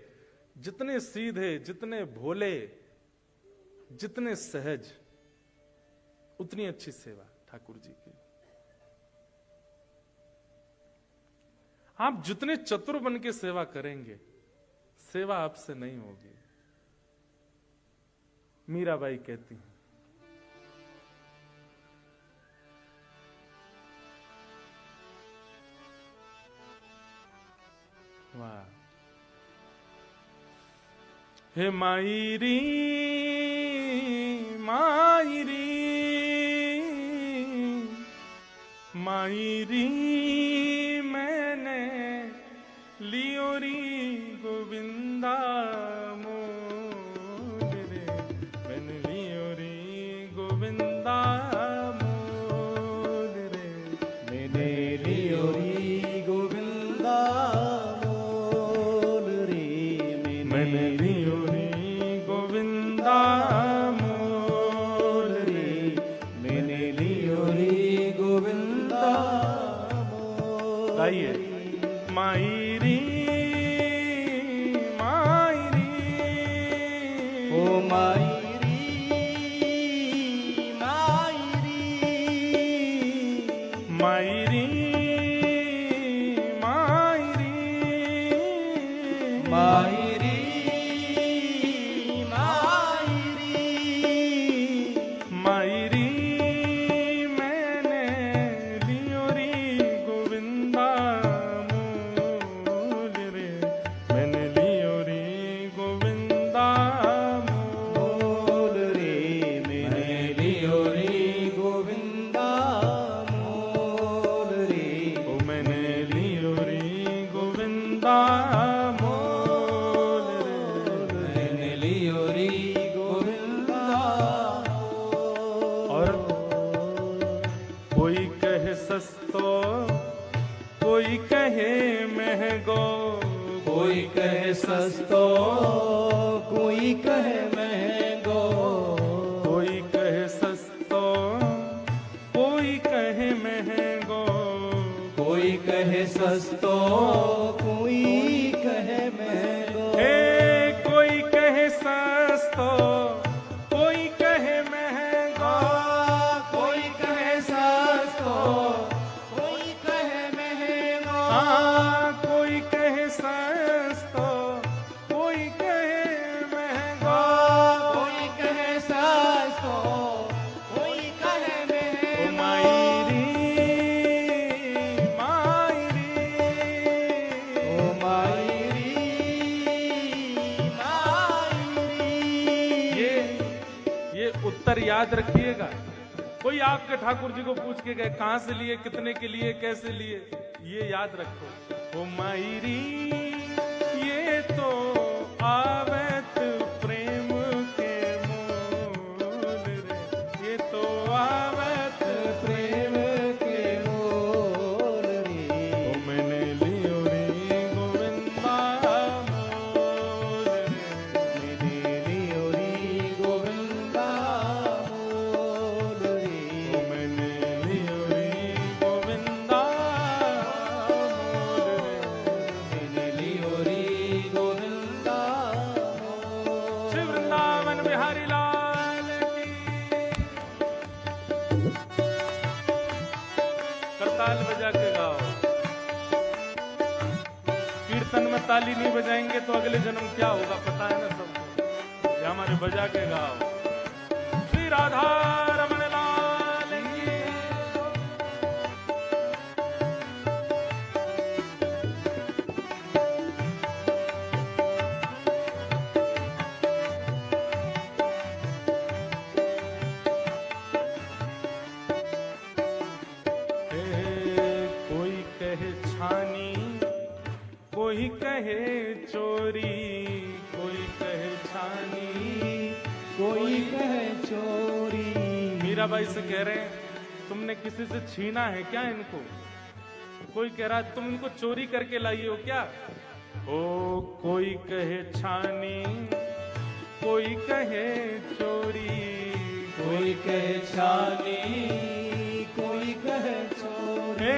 जितने सीधे, जितने भोले, जितने सहज, उतनी अच्छी सेवा ठाकुर जी की। आप जितने चतुर बन के सेवा करेंगे, सेवा आपसे नहीं होगी। मीराबाई कहती हैं, वाह, हे मायरी मायरी मायरी, मैंने लियोरी गोविंदा मोल रे, मैंने लियोरी गोविंदा मोल रे, मैंने लियोरी गोविंदा मोल रे, मैंने लियोरी गोविंदा मोल रे, मैंने लियोरी गोविंदा मोल। आइए, मायरी मायरी, ओ मायरी मायरी मायरी मायरी मायरी मायरी मायरी, मैंने लियोरी गोविंदा मोल रे, मैंने लियोरी गोविंदा मोल रे, मैंने लियोरी गोविंदा मोल रे, ओ मैंने लियोरी गोविंदा मोल रे, मैंने लियोरी गोविंदा। और कोई कहे सस्तो, कोई कहे महंगो, कोई कहे सस्तो, कोई कहे महंगो, कोई कहे सस्तो, कोई कहे महंगो, कोई कहे सस्तो, कोई कहे महंगो, हे कोई कहे सस्तो, कोई कहे महंगो, कोई कहे सस्तो, कोई कहे महंगो, हाँ कोई कहे सस्तो, कोई कहे महंगो, कोई कहे सस्तो, कोई कहे ओ महंगो। मायरी मायरी उत्तर याद रखिएगा। कोई आपके ठाकुर जी को पूछ के गए कहां से लिए, कितने के लिए, कैसे लिए, ये याद रखो। ओ मायरी ये तो आवत प्रेम के मोल रे, ये तो आवत प्रेम के मोल रे। ओ मैंने लियो रे गोविंदा मोल रे, मैंने लियो रे गोविंदा मोल रे। ओ मैंने लियो रे गोविंदा मोल रे। मैंने लियो रे गोविंदा मोल। श्री वृंदावन बिहारी लाल की। करताल बजा के गाओ। कीर्तन में ताली नहीं बजाएंगे तो अगले जन्म क्या होगा पता है ना सबको। ये हमारे बजा के गाओ। श्री राधा रमन लाल की। कोई कहे छानी, कोई कहे चोरी, कोई कहे छानी, कोई कहे चोरी। मीराबाई से कह रहे हैं तुमने किसी से छीना है क्या इनको? कोई कह रहा है तुम इनको चोरी करके लाइए हो क्या? ओ कोई कहे छानी, कोई कहे चोरी, कोई कहे छानी, कोई कहे चोरी।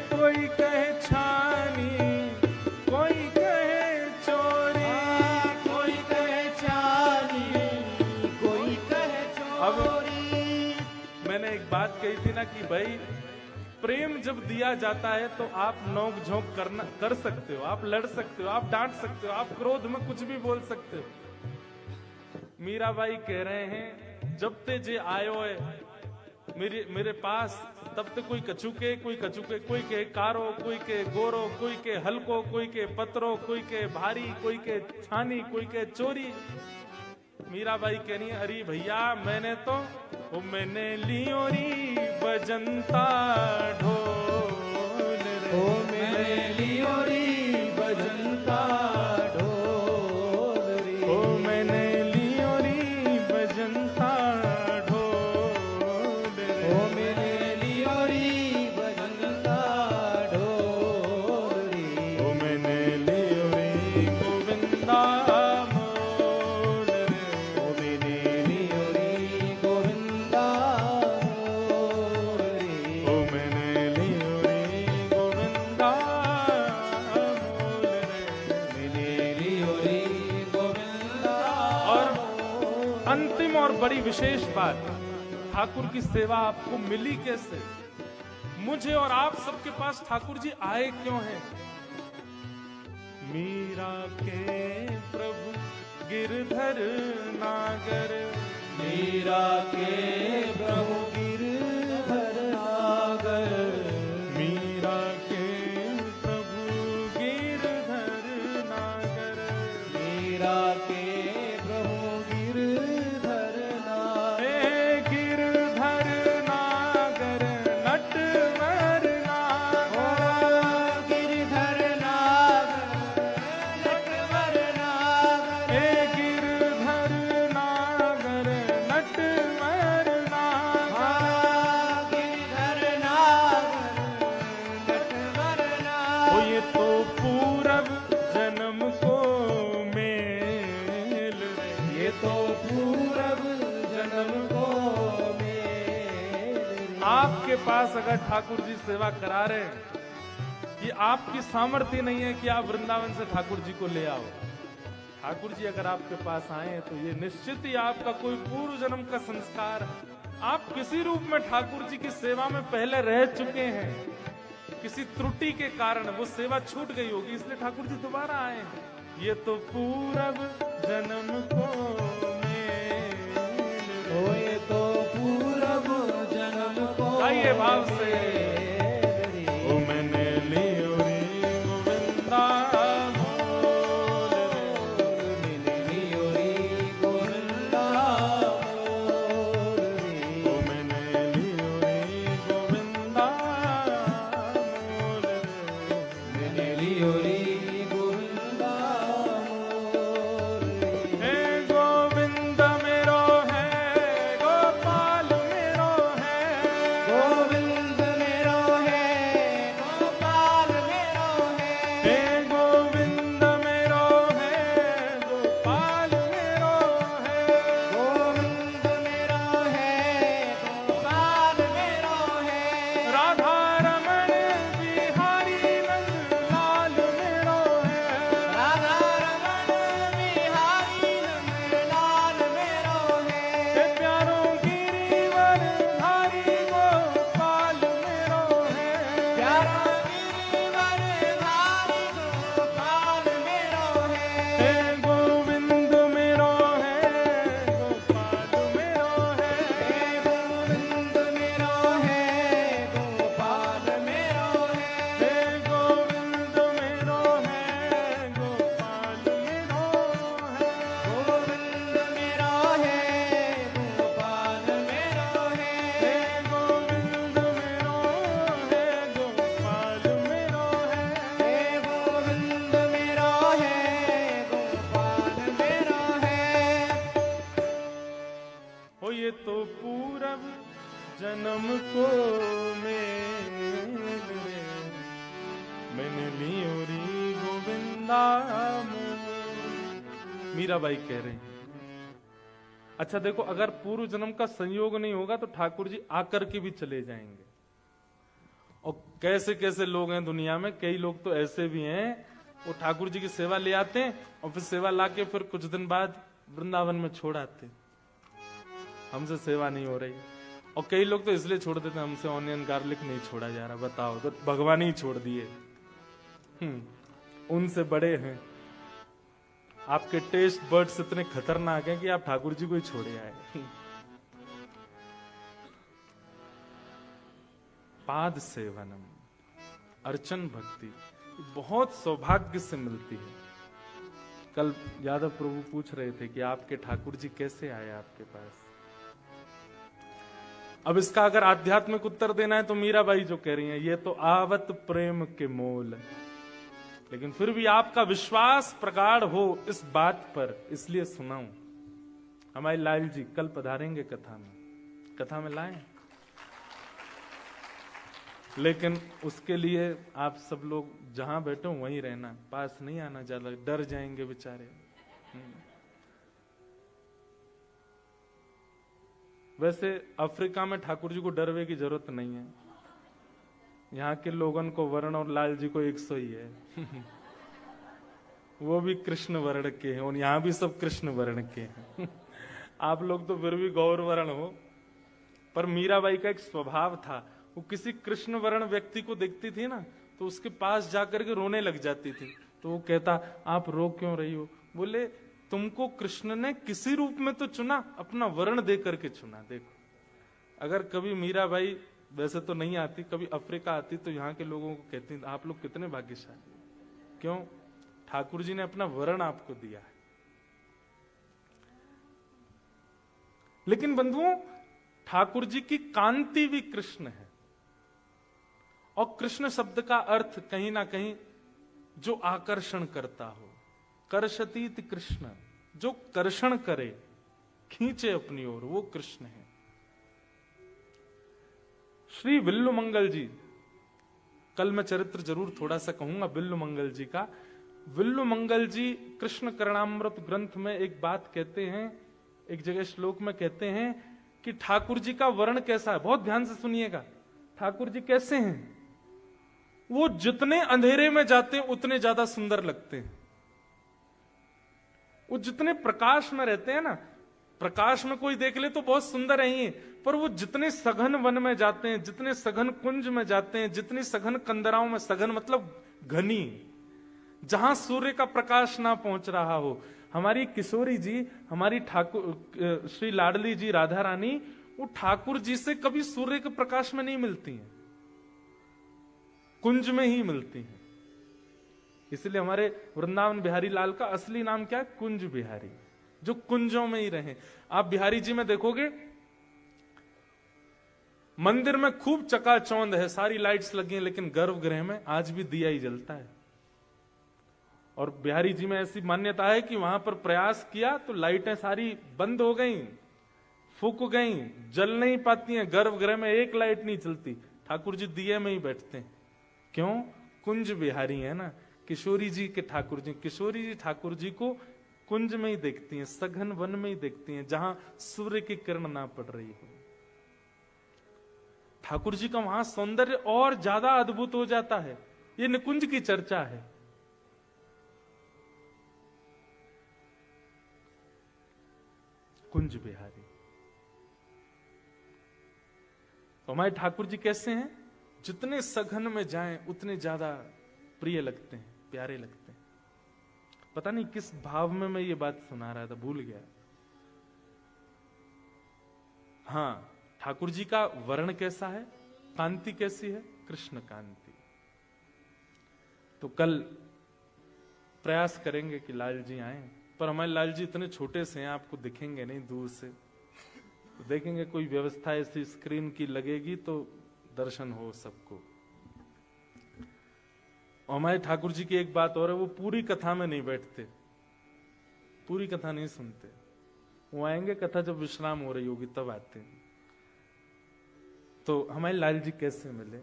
कोई कहे छानी, कोई कहे चोरी, कोई कहे छानी, कोई कहे चोरी। मैंने एक बात कही थी ना कि भाई प्रेम जब दिया जाता है तो आप नोक झोंक कर सकते हो, आप लड़ सकते हो, आप डांट सकते हो, आप क्रोध में कुछ भी बोल सकते हो। मीराबाई कह रहे हैं जब ते जे आयो है मेरे पास तब ते कोई कछुके, कोई के कारो, कोई के गोरो, कोई के हल्को, कोई के पतरो, कोई के भारी, कोई के छानी, कोई के चोरी। मीराबाई कह रही है अरे भैया मैंने लियो री बजंता ढोल रे। ओ मैंने लियो री बजंता ढोल रे। ओ मैंने लियो री बजंता ढोल रे। ओ मैंने लियो री बजंता ढोल रे। ओ मैंने लियो री गोविंदा मोल रे। ओ मैंने लियो री गोविंदा मोल रे। ओ मैंने लियो री गोविंदा मोल रे। मैंने लियो री गोविंदा। और अंतिम और बड़ी विशेष बात, ठाकुर की सेवा आपको मिली कैसे? मुझे और आप सबके पास ठाकुर जी आए क्यों हैं? मीरा के प्रभु गिरधर नागर, मीरा के प्रभु गिरधर नागर। मीरा के प्रभु गिरधर नागर, मीरा के प्रभु गिरधर नागर। हे गिरधर नागर नटवर नागर, गिरधर नागर नटवर नागर। हे गिरधर नागर नटवर नागर। गिरधर नागर नटवर नागर। ओ ये तो पूरब जन्म को मेल रे। ये तो पूरब जन्म को मेल। आपके पास अगर ठाकुर जी सेवा करा रहे हैं, कि आपकी सामर्थ्य नहीं है कि आप वृंदावन से ठाकुर जी को ले आओ। ठाकुर जी अगर आपके पास आए हैं तो ये निश्चित ही आपका कोई पूर्व जन्म का संस्कार है। आप किसी रूप में ठाकुर जी की सेवा में पहले रह चुके हैं, किसी त्रुटि के कारण वो सेवा छूट गई होगी, इसलिए ठाकुर जी दोबारा आए हैं। ये तो पूरब जन्म को मेल रे। ओ ये तो पूरब जन्म को। आइए भाव से। मेल। ओ मैंने लियो रे गोविंदा मोल रे। मैंने लियो री गोविंदा मोल ये तो पूरब जन्म को मैंने लियो री गोविंदा मोर। मीराबाई कह रहे हैं। अच्छा देखो, अगर पूर्व जन्म का संयोग नहीं होगा तो ठाकुर जी आकर के भी चले जाएंगे। और कैसे कैसे लोग हैं दुनिया में, कई लोग तो ऐसे भी हैं, वो ठाकुर जी की सेवा ले आते हैं और फिर सेवा लाके फिर कुछ दिन बाद वृंदावन में छोड़ आते, हमसे सेवा नहीं हो रही। और कई लोग तो इसलिए छोड़ देते, हमसे ऑनियन गार्लिक नहीं छोड़ा जा रहा। बताओ, तो भगवान ही छोड़ दिए। उनसे बड़े हैं। आपके टेस्ट बर्ड्स इतने खतरनाक हैं कि आप ठाकुर जी को ही छोड़े आए। पाद सेवनम, अर्चन भक्ति बहुत सौभाग्य से मिलती है। कल यादव प्रभु पूछ रहे थे कि आपके ठाकुर जी कैसे आए आपके पास। अब इसका अगर आध्यात्मिक उत्तर देना है तो मीराबाई जो कह रही हैं, ये तो आवत प्रेम के मोल। लेकिन फिर भी आपका विश्वास प्रगाढ़ हो इस बात पर, इसलिए सुनाऊं। हमारे लाल जी कल पधारेंगे कथा में लाएं, लेकिन उसके लिए आप सब लोग जहां बैठे हो वहीं रहना, पास नहीं आना, ज्यादा डर जाएंगे बेचारे। वैसे अफ्रीका में ठाकुर जी को डरवे की जरूरत नहीं है। यहाँ के लोगों को वर्ण और लाल जी को 100 ही है। वो भी कृष्ण वर्ण के हैं और यहाँ भी सब कृष्ण वर्ण के हैं। आप लोग तो फिर भी गौर वर्ण हो। पर मीराबाई का एक स्वभाव था, वो किसी कृष्ण वर्ण व्यक्ति को देखती थी ना तो उसके पास जाकर के रोने लग जाती थी। तो वो कहता, आप रो क्यों रही हो? बोले, तुमको कृष्ण ने किसी रूप में तो चुना, अपना वर्ण दे करके चुना। देखो, अगर कभी मीराबाई वैसे तो नहीं आती, कभी अफ्रीका आती तो यहाँ के लोगों को कहती, आप लोग कितने भाग्यशाली। क्यों? ठाकुर जी ने अपना वर्ण आपको दिया है। लेकिन बंधुओं, ठाकुर जी की कांति भी कृष्ण है। और कृष्ण शब्द का अर्थ कहीं ना कहीं जो आकर्षण करता हो, कर्षतीत कृष्ण, जो कर्षण करे, खींचे अपनी ओर, वो कृष्ण है। श्री विल्लु मंगल जी, कल मैं चरित्र जरूर थोड़ा सा कहूंगा विल्लु मंगल जी का। विल्लु मंगल जी कृष्ण करणामृत ग्रंथ में एक बात कहते हैं, एक जगह श्लोक में कहते हैं कि ठाकुर जी का वर्ण कैसा है। बहुत ध्यान से सुनिएगा, ठाकुर जी कैसे हैं। वो जितने अंधेरे में जाते हैं उतने ज्यादा सुंदर लगते हैं। वो जितने प्रकाश में रहते हैं ना, प्रकाश में कोई देख ले तो बहुत सुंदर है ही, पर वो जितने सघन वन में जाते हैं, जितने सघन कुंज में जाते हैं, जितनी सघन कंदराओं में, सघन मतलब घनी, जहां सूर्य का प्रकाश ना पहुंच रहा हो। हमारी किशोरी जी, हमारी ठाकुर श्री लाडली जी राधा रानी, वो ठाकुर जी से कभी सूर्य के प्रकाश में नहीं मिलती हैं, कुंज में ही मिलती हैं। इसलिए हमारे वृंदावन बिहारी लाल का असली नाम क्या है? कुंज बिहारी, जो कुंजों में ही रहे। आप बिहारी जी में देखोगे मंदिर में खूब चकाचौंध है, सारी लाइट्स लगी हैं, लेकिन गर्भगृह में आज भी दिया ही जलता है। और बिहारी जी में ऐसी मान्यता है कि वहां पर प्रयास किया तो लाइटें सारी बंद हो गई, फूक गई, जल नहीं पाती हैं। गर्भगृह में एक लाइट नहीं चलती, ठाकुर जी दिए में ही बैठते हैं। क्यों? कुंज बिहारी है ना। किशोरी जी के ठाकुर जी, किशोरी जी ठाकुर जी को कुंज में ही देखती हैं, सघन वन में ही देखती हैं, जहां सूर्य की किरण ना पड़ रही हो। ठाकुर जी का वहां सौंदर्य और ज्यादा अद्भुत हो जाता है। ये निकुंज की चर्चा है। कुंज बिहारी। तो हमारे ठाकुर जी कैसे हैं? जितने सघन में जाएं उतने ज्यादा प्रिय लगते हैं, प्यारे लगते हैं। पता नहीं किस भाव में मैं ये बात सुना रहा था, भूल गया। हाँ, ठाकुर जी का वर्ण कैसा है, कांति कैसी है? कृष्ण कांति। तो कल प्रयास करेंगे कि लाल जी आए, पर हमारे लाल जी इतने छोटे से हैं, आपको दिखेंगे नहीं दूर से। तो देखेंगे कोई व्यवस्था ऐसी स्क्रीन की लगेगी तो दर्शन हो सबको। और हमारे ठाकुर जी की एक बात और है, वो पूरी कथा में नहीं बैठते, पूरी कथा नहीं सुनते। वो आएंगे कथा जब विश्राम हो रही होगी तब आते हैं। तो हमारे लाल जी कैसे मिले?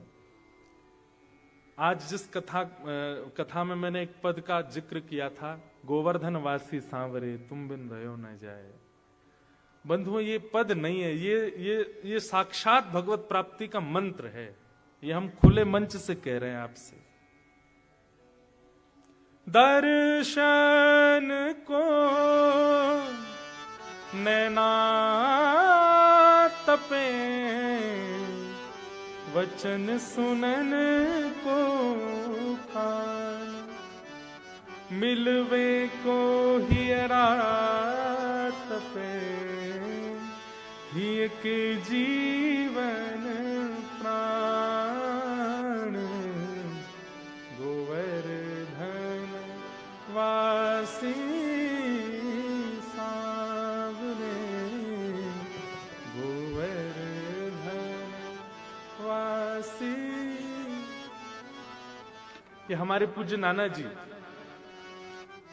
आज जिस कथा में मैंने एक पद का जिक्र किया था, गोवर्धन वासी सांवरे तुम बिन रहो न जाए। बंधुओं, ये पद नहीं है, ये साक्षात भगवत प्राप्ति का मंत्र है। ये हम खुले मंच से कह रहे हैं आपसे। दर्शन को नैना तपे, वचन सुनन को कान, मिलवे को हियरा तपे, हिय के जीवन प्राण, गोवर्धन वासी सांवरे, गोवर्धन वासी। ये हमारे पूज्य नाना जी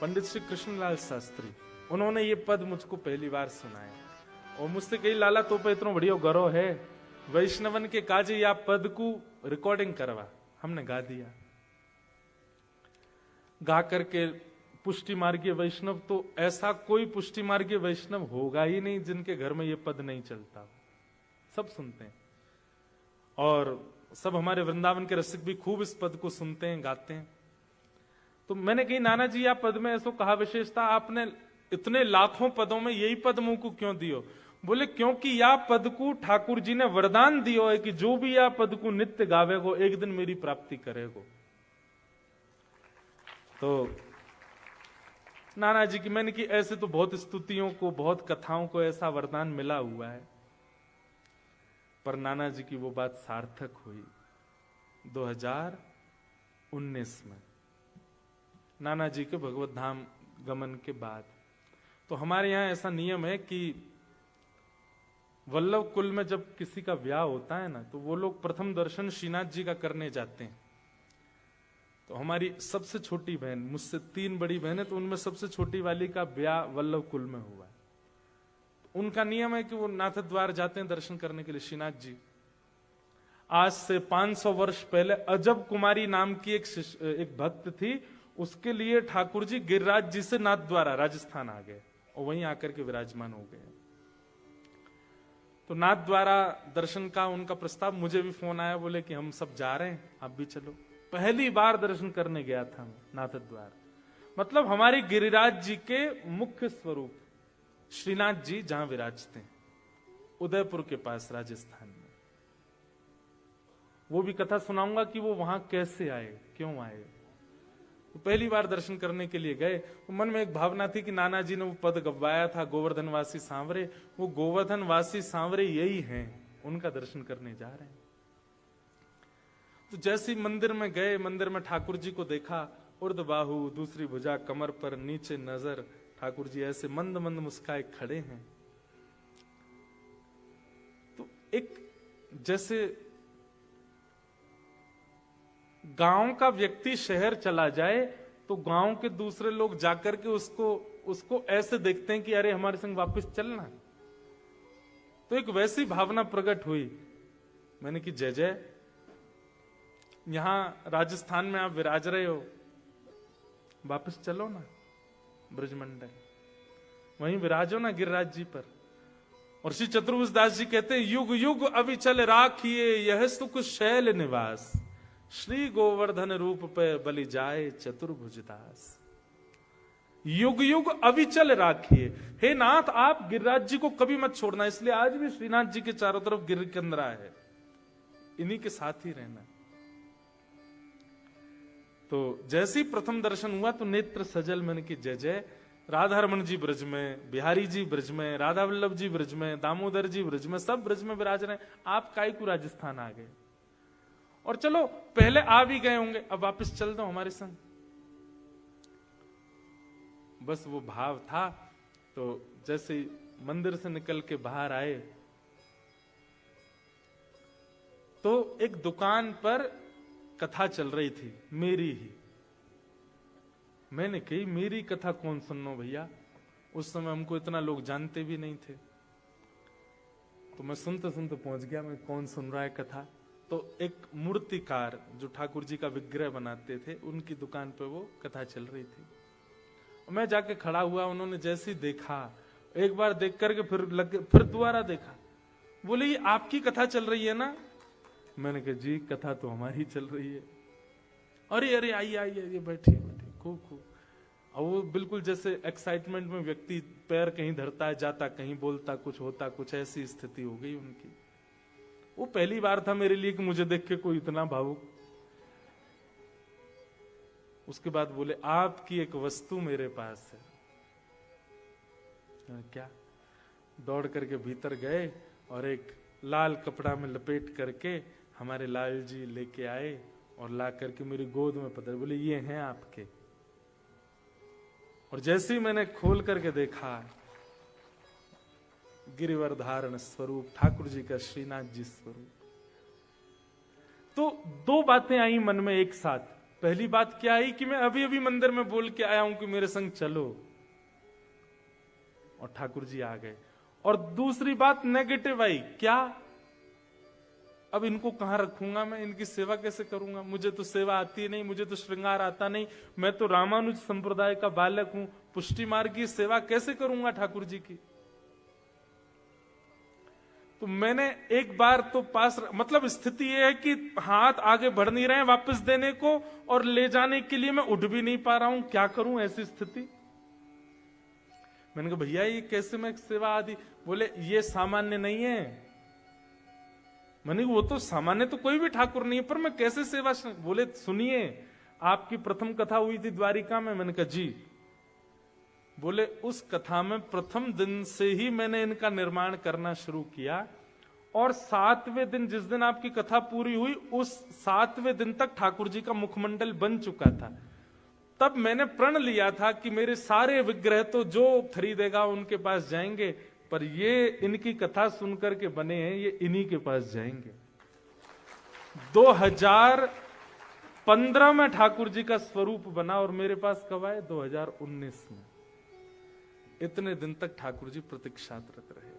पंडित श्री कृष्णलाल शास्त्री, उन्होंने ये पद मुझको पहली बार सुनाया और मुझसे कही, लाला तो पे इतना बढ़िया गौरव है, वैष्णवन के काजे या पद को रिकॉर्डिंग करवा। हमने गा दिया। गा करके पुष्टि मार्गीय वैष्णव, तो ऐसा कोई पुष्टि मार्गीय वैष्णव होगा ही नहीं जिनके घर में ये पद नहीं चलता। सब सुनते हैं और सब हमारे वृंदावन के रसिक भी खूब इस पद को सुनते हैं, गाते हैं। तो मैंने कही, नाना जी आप पद में ऐसो कहा विशेषता, आपने इतने लाखों पदों में यही पद मुंह को क्यों दियो? बोले क्योंकि या पद को ठाकुर जी ने वरदान दियो है कि जो भी या पद को नित्य गावेगो एक दिन मेरी प्राप्ति करेगो। तो नाना जी की मैंने की, ऐसे तो बहुत स्तुतियों को, बहुत कथाओं को ऐसा वरदान मिला हुआ है, पर नाना जी की वो बात सार्थक हुई 2019 में, नाना जी के भगवत धाम गमन के बाद। तो हमारे यहां ऐसा नियम है कि वल्लभ कुल में जब किसी का ब्याह होता है ना, तो वो लोग प्रथम दर्शन श्रीनाथ जी का करने जाते हैं। तो हमारी सबसे छोटी बहन, मुझसे 3 बड़ी बहन है, तो उनमें सबसे छोटी वाली का ब्याह वल्लभ कुल में हुआ है। उनका नियम है कि वो नाथ द्वार जाते हैं दर्शन करने के लिए श्रीनाथ जी। आज से 500 वर्ष पहले अजब कुमारी नाम की एक भक्त थी, उसके लिए ठाकुर जी गिरिराज जी से नाथ द्वारा राजस्थान आ गए और वहीं आकर के विराजमान हो गए। तो नाथ द्वारा दर्शन का उनका प्रस्ताव, मुझे भी फोन आया, बोले कि हम सब जा रहे हैं, आप भी चलो। पहली बार दर्शन करने गया था नाथ द्वार। मतलब हमारे गिरिराज जी के मुख्य स्वरूप श्रीनाथ जी जहां विराजते हैं, उदयपुर के पास राजस्थान में। वो भी कथा सुनाऊंगा कि वो वहां कैसे आए, क्यों आए। तो पहली बार दर्शन करने के लिए गए, तो मन में एक भावना थी कि नाना जी ने वो पद गवाया था, गोवर्धन वासी सांवरे, वो गोवर्धन वासी सांवरे यही हैं, उनका दर्शन करने जा रहे हैं। तो जैसे ही मंदिर में गए, मंदिर में ठाकुर जी को देखा, उर्द बाहु, दूसरी भुजा कमर पर, नीचे नजर, ठाकुर जी ऐसे मंद मंद मुस्काए खड़े हैं। तो एक जैसे गांव का व्यक्ति शहर चला जाए तो गांव के दूसरे लोग जाकर के उसको ऐसे देखते हैं कि अरे हमारे संग वापस चलना। तो एक वैसी भावना प्रकट हुई। मैंने कि जय जय, यहां राजस्थान में आप विराज रहे हो, वापस चलो ना ब्रजमंडल, वहीं विराजो ना गिरिराज जी पर। और श्री चतुर्भुज दास जी कहते हैं, युग युग अविचल राखिए यह सुख शैल निवास, श्री गोवर्धन रूप पे बलि जाए चतुर्भुज दास। युग युग अविचल राखिए, हे नाथ आप गिरिराज जी को कभी मत छोड़ना। इसलिए आज भी श्रीनाथ जी के चारों तरफ गिरिकंदरा है, इन्हीं के साथ ही रहना। तो जैसे ही प्रथम दर्शन हुआ तो नेत्र सजल, मैंने की जय जय, राधा रमन जी ब्रज में, बिहारी जी ब्रज में, राधा वल्लभ जी ब्रज में, दामोदर जी ब्रज में, सब ब्रज में विराज रहे। आप काई को राजस्थान आ गए? और चलो पहले आ भी गए होंगे, अब वापस चल दो हमारे संग। बस वो भाव था। तो जैसे मंदिर से निकल के बाहर आए तो एक दुकान पर कथा चल रही थी, मेरी ही। मैंने कही मेरी कथा कौन सुनो भैया? उस समय हमको इतना लोग जानते भी नहीं थे। तो मैं सुनते सुनते पहुंच गया, मैं कौन सुन रहा है कथा। तो एक मूर्तिकार जो ठाकुर जी का विग्रह बनाते थे, उनकी दुकान पे वो कथा चल रही थी। मैं जाके खड़ा हुआ, उन्होंने जैसे ही देखा, एक बार देख करके फिर दोबारा देखा, बोले ये आपकी कथा चल रही है ना? मैंने कहा जी कथा तो हमारी चल रही है। अरे अरे आइए आइए, बैठिए बैठिए, खूब। और वो बिल्कुल जैसे एक्साइटमेंट में व्यक्ति पैर कहीं धरता है, जाता कहीं, बोलता कुछ, होता कुछ, ऐसी स्थिति हो गई उनकी। वो पहली बार था मेरे लिए कि मुझे देख के कोई इतना भावुक। उसके बाद बोले आपकी एक वस्तु मेरे पास है। क्या? दौड़ करके भीतर गए और एक लाल कपड़ा में लपेट करके हमारे लाल जी लेके आए और ला करके मेरी गोद में पकड़, बोले ये हैं आपके। और जैसे ही मैंने खोल करके देखा, गिरिवर धारण स्वरूप ठाकुर जी का, श्रीनाथ जी स्वरूप। तो दो बातें आई मन में एक साथ। पहली बात क्या आई कि मैं अभी अभी मंदिर में बोल के आया हूं कि मेरे संग चलो, और ठाकुर जी आ गए। और दूसरी बात नेगेटिव आई, क्या? अब इनको कहां रखूंगा मैं, इनकी सेवा कैसे करूंगा? मुझे तो सेवा आती नहीं, मुझे तो श्रृंगार आता नहीं, मैं तो रामानुज संप्रदाय का बालक हूं, पुष्टि मार्ग की सेवा कैसे करूंगा ठाकुर जी की? तो मैंने एक बार तो पास, मतलब स्थिति यह है कि हाथ आगे बढ़ नहीं रहे हैं वापस देने को, और ले जाने के लिए मैं उठ भी नहीं पा रहा हूं, क्या करूं ऐसी स्थिति? मैंने कहा भैया ये कैसे मैं सेवा आदि? बोले ये सामान्य नहीं है। मैंने वो तो सामान्य तो कोई भी ठाकुर नहीं है, पर मैं कैसे सेवा? बोले सुनिए, आपकी प्रथम कथा हुई थी द्वारिका में। मैंने कहा जी। बोले उस कथा में प्रथम दिन से ही मैंने इनका निर्माण करना शुरू किया, और 7वें दिन जिस दिन आपकी कथा पूरी हुई, उस 7वें दिन तक ठाकुर जी का मुखमंडल बन चुका था। तब मैंने प्रण लिया था कि मेरे सारे विग्रह तो जो खरीदेगा उनके पास जाएंगे, पर ये इनकी कथा सुनकर के बने हैं, ये इन्हीं के पास जाएंगे। 2015 में ठाकुर जी का स्वरूप बना, और मेरे पास कब आए? 2019 में। इतने दिन तक ठाकुर जी प्रतीक्षारत रहे,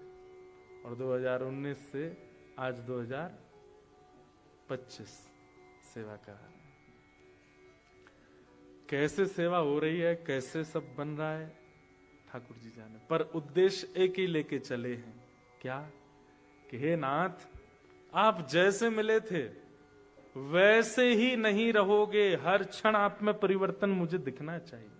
और 2019 से आज 2025 सेवा कर रहे हैं। कैसे सेवा हो रही है, कैसे सब बन रहा है, ठाकुर जी जाने। पर उद्देश्य एक ही लेके चले हैं, क्या? कि हे नाथ, आप जैसे मिले थे वैसे ही नहीं रहोगे, हर क्षण आप में परिवर्तन मुझे दिखना चाहिए।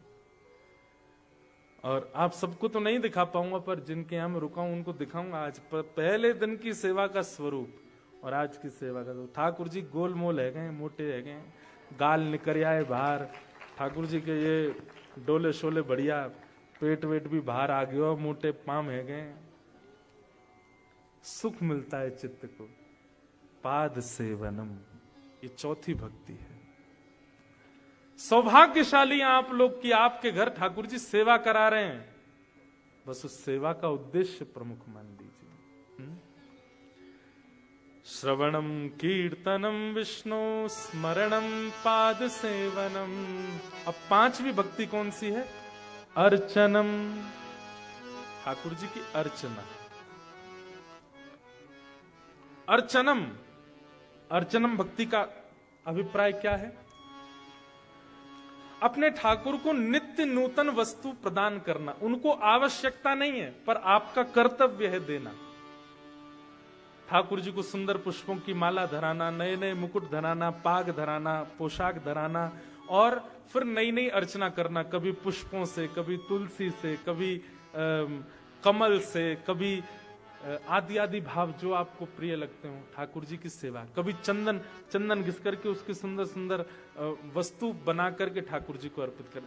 और आप सबको तो नहीं दिखा पाऊंगा, पर जिनके यहां मैं रुका हूं उनको दिखाऊंगा। आज पहले दिन की सेवा का स्वरूप और आज की सेवा का स्वरूप। ठाकुर जी गोलमोल है गए, मोटे है गए, गाल निकल आए बाहर। ठाकुर जी के ये डोले शोले बढ़िया, पेट वेट भी बाहर आ गया, मोटे पाम है गए। सुख मिलता है चित्त को। पाद सेवनम, ये चौथी भक्ति है। सौभाग्यशाली आप लोग कि आपके घर ठाकुर जी सेवा करा रहे हैं। बस उस सेवा का उद्देश्य प्रमुख मान लीजिए। श्रवणम कीर्तनम विष्णु स्मरणम पाद सेवनम। अब पांचवी भक्ति कौन सी है? अर्चनम, ठाकुर जी की अर्चना। अर्चनम, अर्चनम भक्ति का अभिप्राय क्या है? अपने ठाकुर को नित्य नूतन वस्तु प्रदान करना। उनको आवश्यकता नहीं है, पर आपका कर्तव्य है देना। ठाकुर जी को सुंदर पुष्पों की माला धराना, नए नए मुकुट धराना, पाग धराना, पोशाक धराना, और फिर नई नई अर्चना करना, कभी पुष्पों से, कभी तुलसी से, कभी कमल से, कभी आदि आदि भाव जो आपको प्रिय लगते हो। ठाकुर जी की सेवा, कभी चंदन घिस करके उसकी सुंदर सुंदर वस्तु बना करके ठाकुर जी को अर्पित कर।